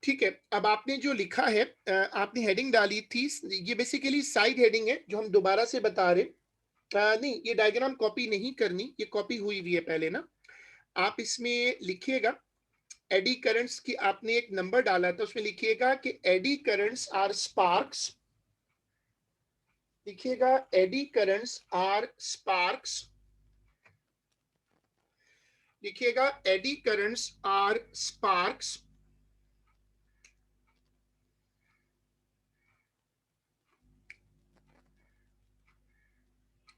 A: ठीक है, अब आपने जो लिखा है, आपने हेडिंग डाली थी, ये बेसिकली साइड हेडिंग है जो हम दोबारा से बता रहे। नहीं, ये डायग्राम कॉपी नहीं करनी, ये कॉपी हुई हुई है पहले ना। आप इसमें लिखिएगा एडी करंट्स की, आपने एक नंबर डाला था, उसमें लिखिएगा कि एडी करंट्स आर स्पार्क्स। लिखिएगा एडी करंट्स आर स्पार्क्स। लिखिएगा एडी करंट्स आर स्पार्क्स।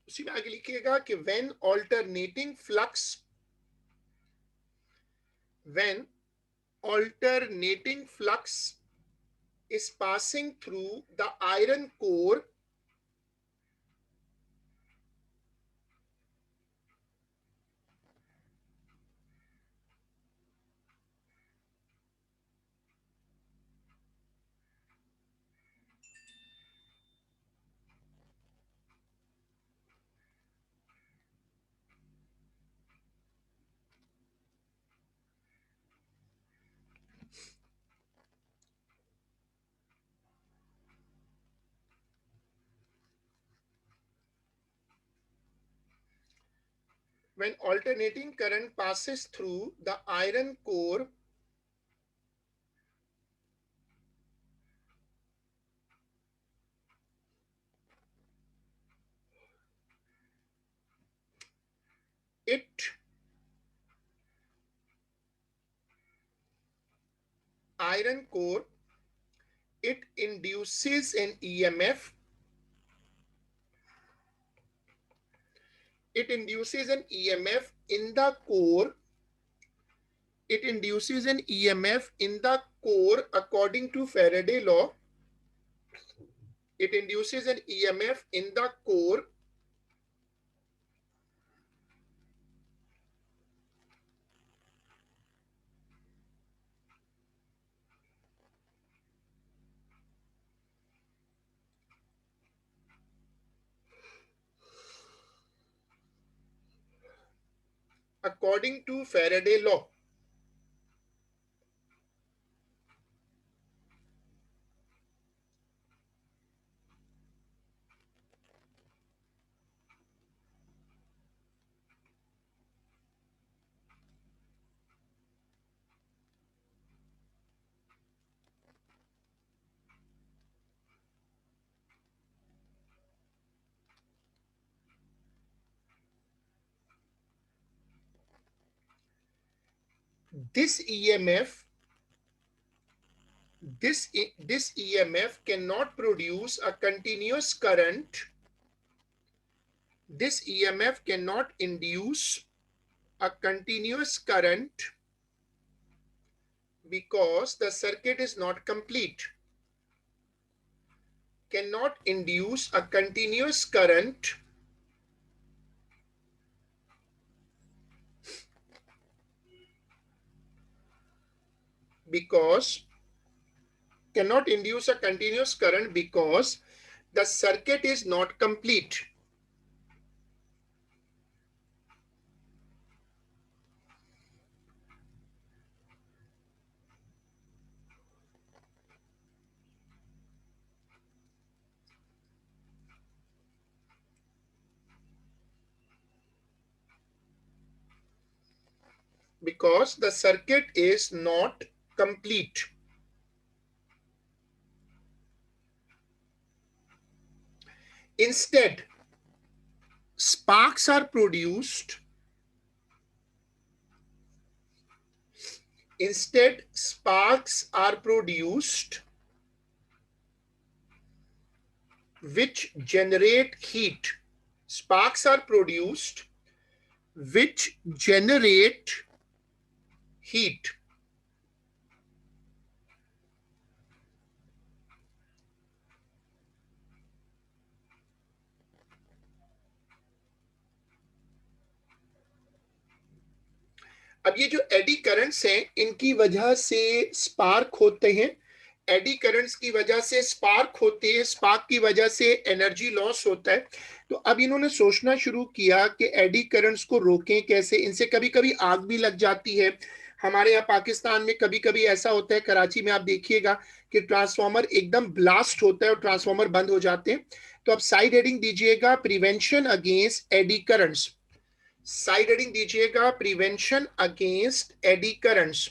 A: उसी में आगे लिखिएगा कि when alternating flux is passing through the iron core, when alternating current passes through the iron core, it iron core, it induces an EMF. It induces an EMF in the core. It induces an EMF in the core according to Faraday law. It induces an EMF in the core according to Faraday law. This EMF, this EMF cannot produce a continuous current. This EMF cannot induce a continuous current because the circuit is not complete. Cannot induce a continuous current because cannot induce a continuous current because the circuit is not complete. Because the circuit is not complete. Instead, sparks are produced. Instead, sparks are produced which generate heat. Sparks are produced which generate heat. अब ये जो eddy currents हैं, इनकी वजह से spark होते हैं। Eddy currents की वजह से स्पार्क होते हैं, स्पार्क की वजह से एनर्जी लॉस होता है। तो अब इन्होंने सोचना शुरू किया कि एडी करंट्स को रोकें कैसे। इनसे कभी कभी आग भी लग जाती है। हमारे यहाँ पाकिस्तान में कभी कभी ऐसा होता है, कराची में आप देखिएगा कि ट्रांसफार्मर एकदम ब्लास्ट होता है और ट्रांसफार्मर बंद हो जाते हैं। तो अब साइड हेडिंग दीजिएगा prevention against eddy currents. Side heading दीजिएगा प्रिवेंशन अगेंस्ट एडी करंट्स।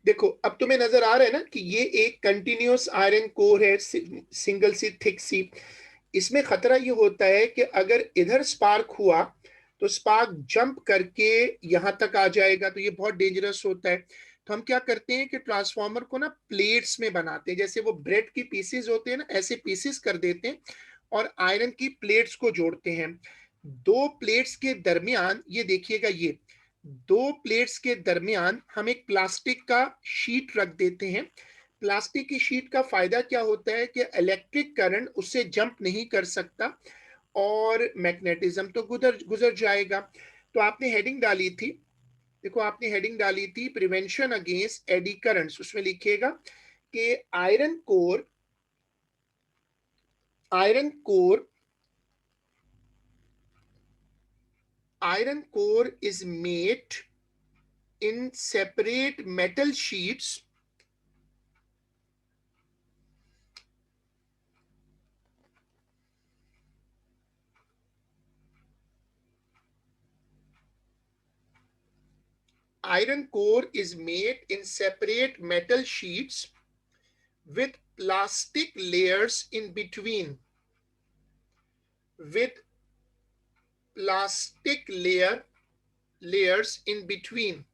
A: देखो अब तुम्हें नजर आ रहा है ना कि ये एक कंटिन्यूअस आयरन कोर है, सिंगल सी थिक सी। इसमें खतरा ये होता है कि अगर इधर स्पार्क हुआ तो स्पार्क जंप करके यहां तक आ जाएगा, तो ये बहुत डेंजरस होता है। तो हम क्या करते हैं कि ट्रांसफार्मर को ना प्लेट्स में बनाते हैं, जैसे वो ब्रेड की पीसेस होते हैं ना, ऐसे पीसेस कर देते हैं और आयरन की प्लेट्स को जोड़ते हैं। दो प्लेट्स के दरमियान, ये देखिएगा, ये दो प्लेट्स के दरमियान हम एक प्लास्टिक का शीट रख देते हैं। प्लास्टिक की शीट का फायदा क्या होता है कि इलेक्ट्रिक करंट उससे जंप नहीं कर सकता और मैग्नेटिज्म तो गुजर गुजर जाएगा। तो आपने हेडिंग डाली थी, देखो आपने हेडिंग डाली थी प्रिवेंशन अगेंस्ट एडी करंट्स। उसमें लिखिएगा कि iron core iron core is made in separate metal sheets iron core is made in separate metal sheets with plastic layers in between, with plastic layers in between.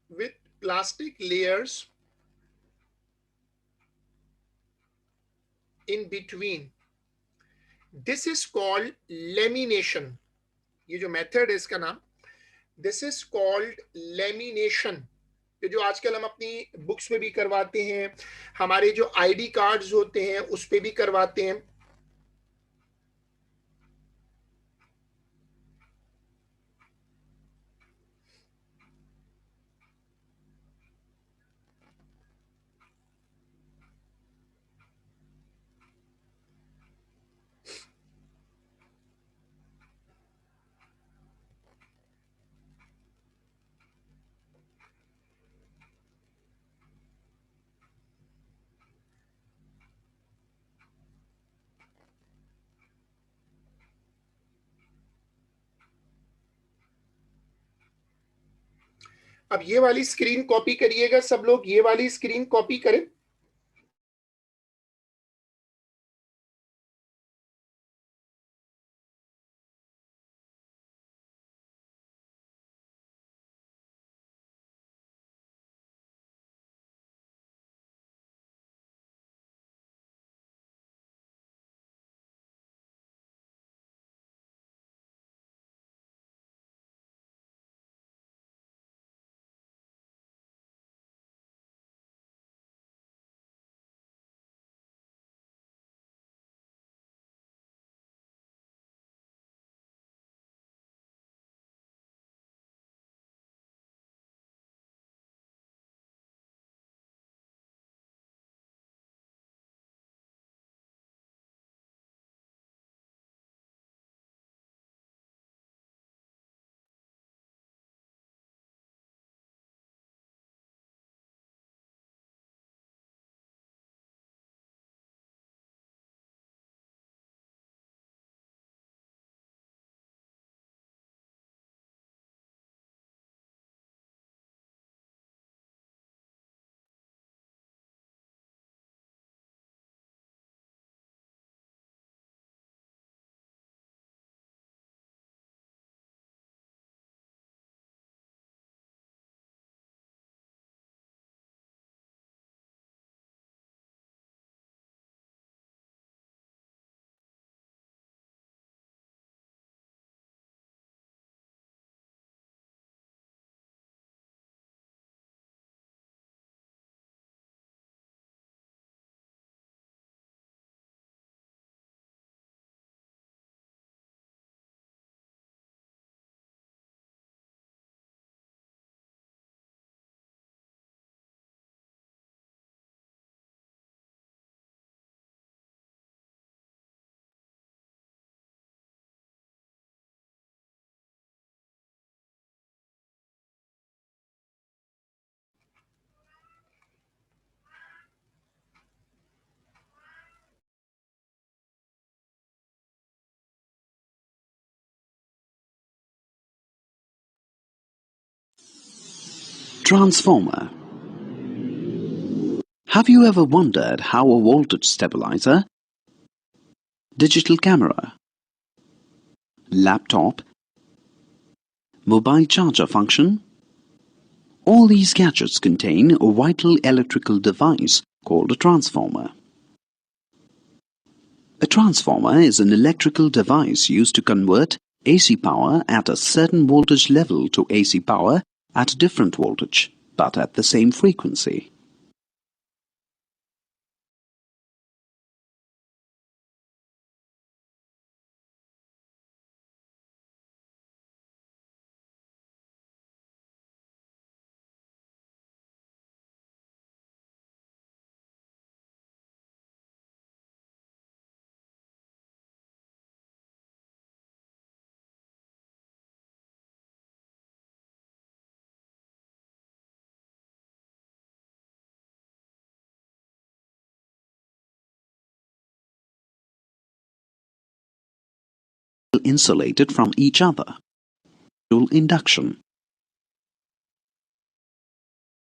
A: With plastic layers in between. This is called lamination. ये जो method है इसका नाम, this is called lamination. ये जो आजकल हम अपनी बुक्स में भी करवाते हैं, हमारे जो आईडी कार्ड्स होते हैं उस पे भी करवाते हैं। अब ये वाली स्क्रीन कॉपी करिएगा सब लोग, ये वाली स्क्रीन कॉपी करें।
D: Transformer. Have you ever wondered how a voltage stabilizer, digital camera, laptop, mobile charger function? All these gadgets contain a vital electrical device called a transformer. A transformer is an electrical device used to convert AC power at a certain voltage level to AC power at a different voltage, but at the same frequency. Insulated from each other. Induction.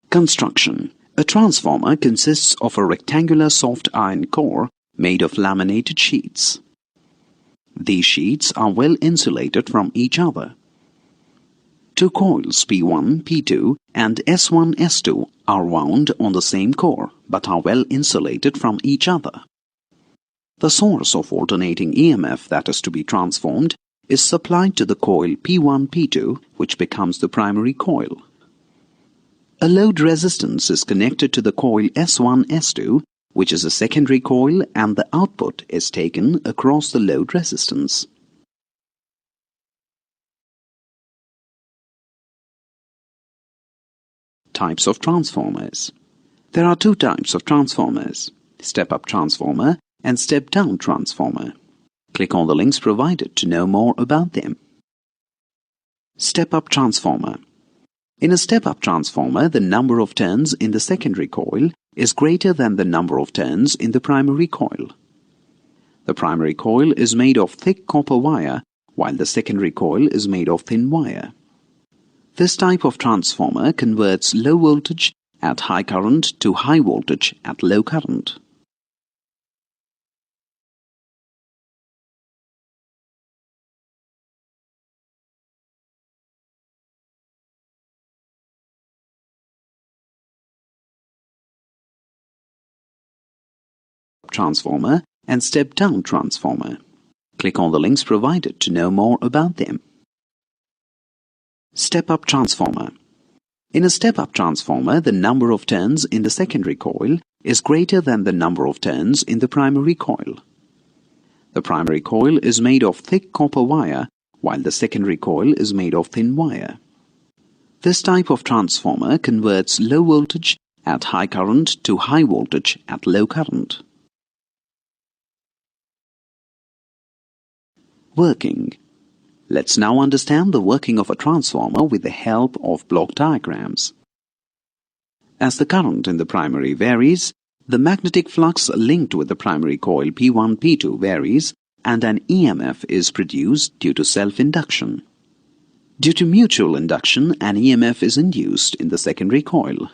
D: Construction. A transformer consists of a rectangular soft iron core made of laminated sheets. These sheets are well insulated from each other. Two coils P1, P2 and S1, S2 are wound on the same core but are well insulated from each other. The source of alternating EMF that is to be transformed is supplied to the coil P1, P2, which becomes the primary coil. A load resistance is connected to the coil S1, S2, which is a secondary coil, and the output is taken across the load resistance. Types of transformers. There are two types of transformers: step-up transformer and step-down transformer. Click on the links provided to know more about them. Step-up transformer. In a step-up transformer, the number of turns in the secondary coil is greater than the number of turns in the primary coil. The primary coil is made of thick copper wire, while the secondary coil is made of thin wire. This type of transformer converts low voltage at high current to high voltage at low current. Transformer and step-down transformer. Click on the links provided to know more about them. Step-up transformer. In a step-up transformer, the number of turns in the secondary coil is greater than the number of turns in the primary coil. The primary coil is made of thick copper wire, while the secondary coil is made of thin wire. This type of transformer converts low voltage at high current to high voltage at low current. Working. Let's now understand the working of a transformer with the help of block diagrams. As the current in the primary varies, the magnetic flux linked with the primary coil P1, P2 varies, and an EMF is produced due to self-induction. Due to mutual induction, an EMF is induced in the secondary coil.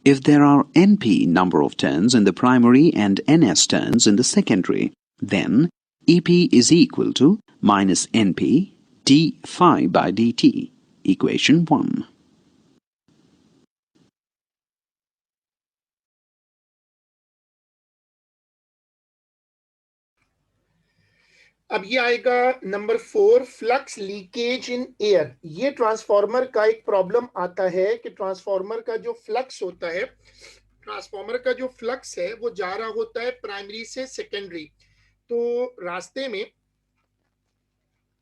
D: If there are NP number of turns in the primary and NS turns in the secondary, then EP is equal to minus NP d phi by dt, equation 1.
A: अब ये आएगा number 4, flux leakage in air. ये transformer का एक problem आता है कि transformer का जो फ्लक्स होता है, ट्रांसफार्मर का जो फ्लक्स है वो जा रहा होता है प्राइमरी से सेकेंडरी, तो रास्ते में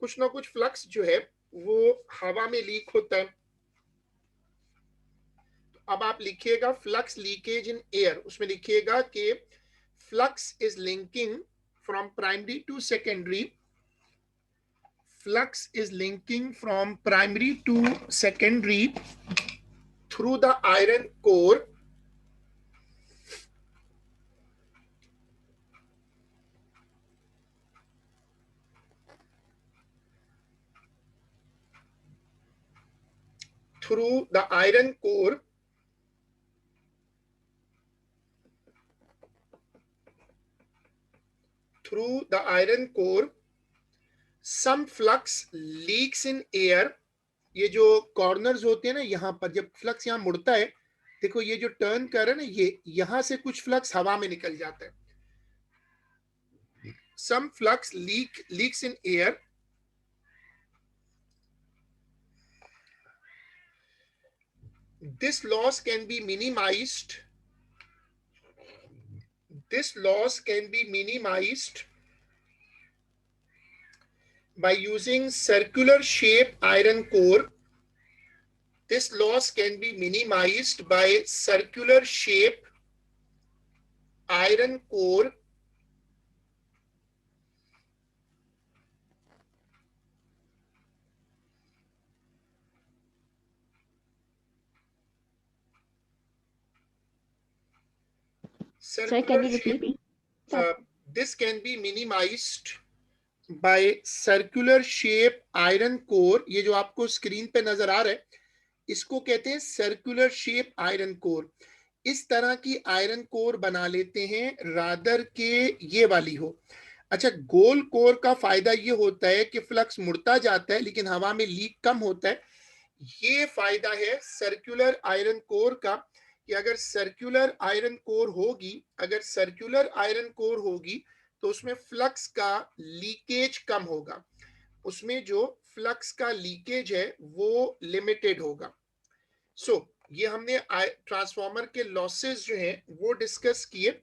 A: कुछ ना कुछ फ्लक्स जो है वो हवा में लीक होता है। तो अब आप लिखिएगा फ्लक्स लीकेज इन एयर, उसमें लिखिएगा कि flux is linking from primary to secondary. Flux is linking from primary to secondary through the iron core through the iron core, some flux leaks in air. ये जो corners होते हैं ना, यहाँ पर जब फ्लक्स यहाँ मुड़ता है, देखो ये जो टर्न कर रहा है ना, ये यहाँ से कुछ फ्लक्स हवा में निकल जाता है. Some flux leaks in air. This loss can be minimized. By using circular shape iron core. This loss can be minimized by circular shape iron core.
C: Sir, can you repeat?
A: This can be minimized by circular shape iron core. ये जो आपको screen पे नजर आ रहा है, इसको कहते हैं सर्कुलर शेप आयरन कोर. इस तरह की आयरन कोर बना लेते हैं रादर के ये वाली हो. अच्छा, गोल कोर का फायदा ये होता है कि फ्लक्स मुड़ता जाता है लेकिन हवा में लीक कम होता है. ये फायदा है सर्कुलर आयरन कोर का कि अगर सर्कुलर आयरन कोर होगी तो उसमें फ्लक्स का लीकेज कम होगा. उसमें जो फ्लक्स का लीकेज है वो लिमिटेड होगा. ये हमने ट्रांसफार्मर के लॉसेस जो हैं वो डिस्कस किए.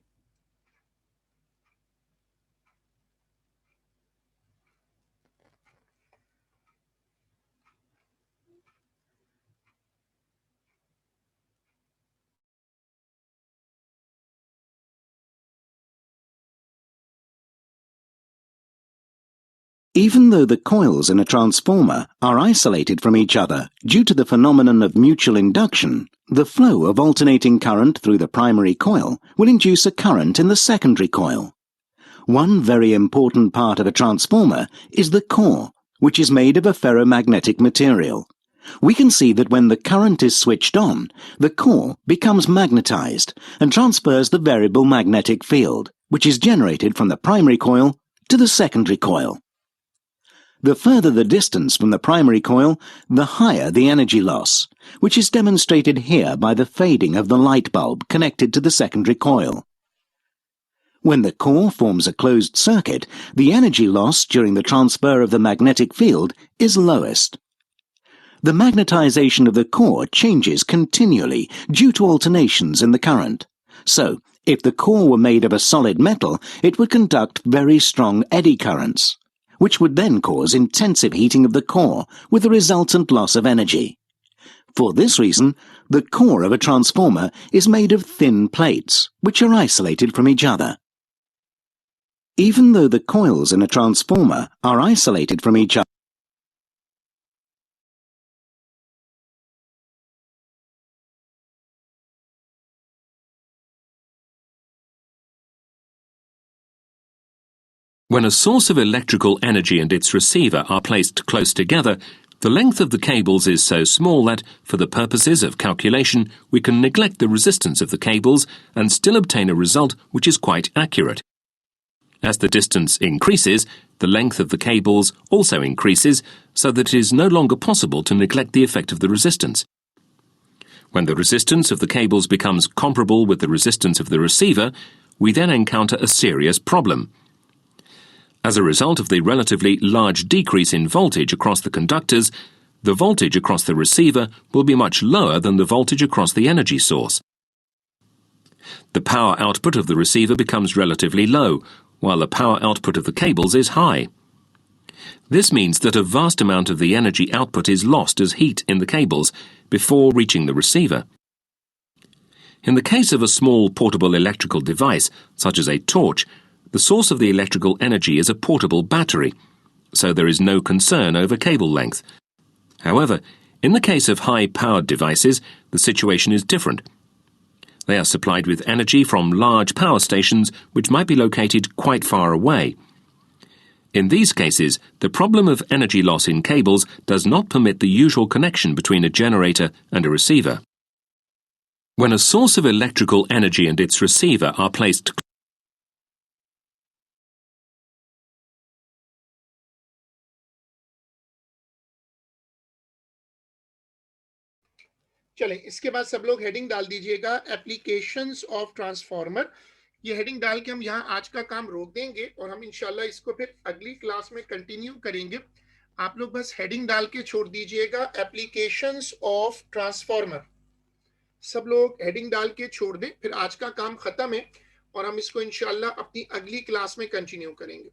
E: Even though the coils in a transformer are isolated from each other due to the phenomenon of mutual induction, the flow of alternating current through the primary coil will induce a current in the secondary coil. One very important part of a transformer is the core, which is made of a ferromagnetic material. We can see that when the current is switched on, the core becomes magnetized and transfers the variable magnetic field, which is generated from the primary coil to the secondary coil. The further the distance from the primary coil, the higher the energy loss, which is demonstrated here by the fading of the light bulb connected to the secondary coil. When the core forms a closed circuit, the energy loss during the transfer of the magnetic field is lowest. The magnetization of the core changes continually due to alternations in the current. So, if the core were made of a solid metal, it would conduct very strong eddy currents, which would then cause intensive heating of the core with the resultant loss of energy. For this reason, the core of a transformer is made of thin plates, which are isolated from each other. Even though the coils in a transformer are isolated from each other,
F: When a source of electrical energy and its receiver are placed close together, the length of the cables is so small that, for the purposes of calculation, we can neglect the resistance of the cables and still obtain a result which is quite accurate. As the distance increases, the length of the cables also increases, so that it is no longer possible to neglect the effect of the resistance. When the resistance of the cables becomes comparable with the resistance of the receiver, we then encounter a serious problem. As a result of the relatively large decrease in voltage across the conductors, the voltage across the receiver will be much lower than the voltage across the energy source. The power output of the receiver becomes relatively low, while the power output of the cables is high. This means that a vast amount of the energy output is lost as heat in the cables before reaching the receiver. In the case of a small portable electrical device, such as a torch, the source of the electrical energy is a portable battery, so there is no concern over cable length. However, in the case of high-powered devices, the situation is different. They are supplied with energy from large power stations which might be located quite far away. In these cases, the problem of energy loss in cables does not permit the usual connection between a generator and a receiver. When a source of electrical energy and its receiver are placed
A: चलें, इसके बाद सब लोग heading डाल दीजिएगा applications of transformer. ये heading डाल के हम यहाँ आज का काम रोक देंगे और हम इंशाल्लाह इसको फिर अगली क्लास में कंटिन्यू करेंगे। आप लोग बस हेडिंग डाल के छोड़ दीजिएगा एप्लीकेशंस ऑफ ट्रांसफार्मर। सब लोग हेडिंग डाल के छोड़ दें, फिर आज का काम खत्म है और हम इसको इंशाल्लाह अपनी अगली क्लास में कंटिन्यू करेंगे।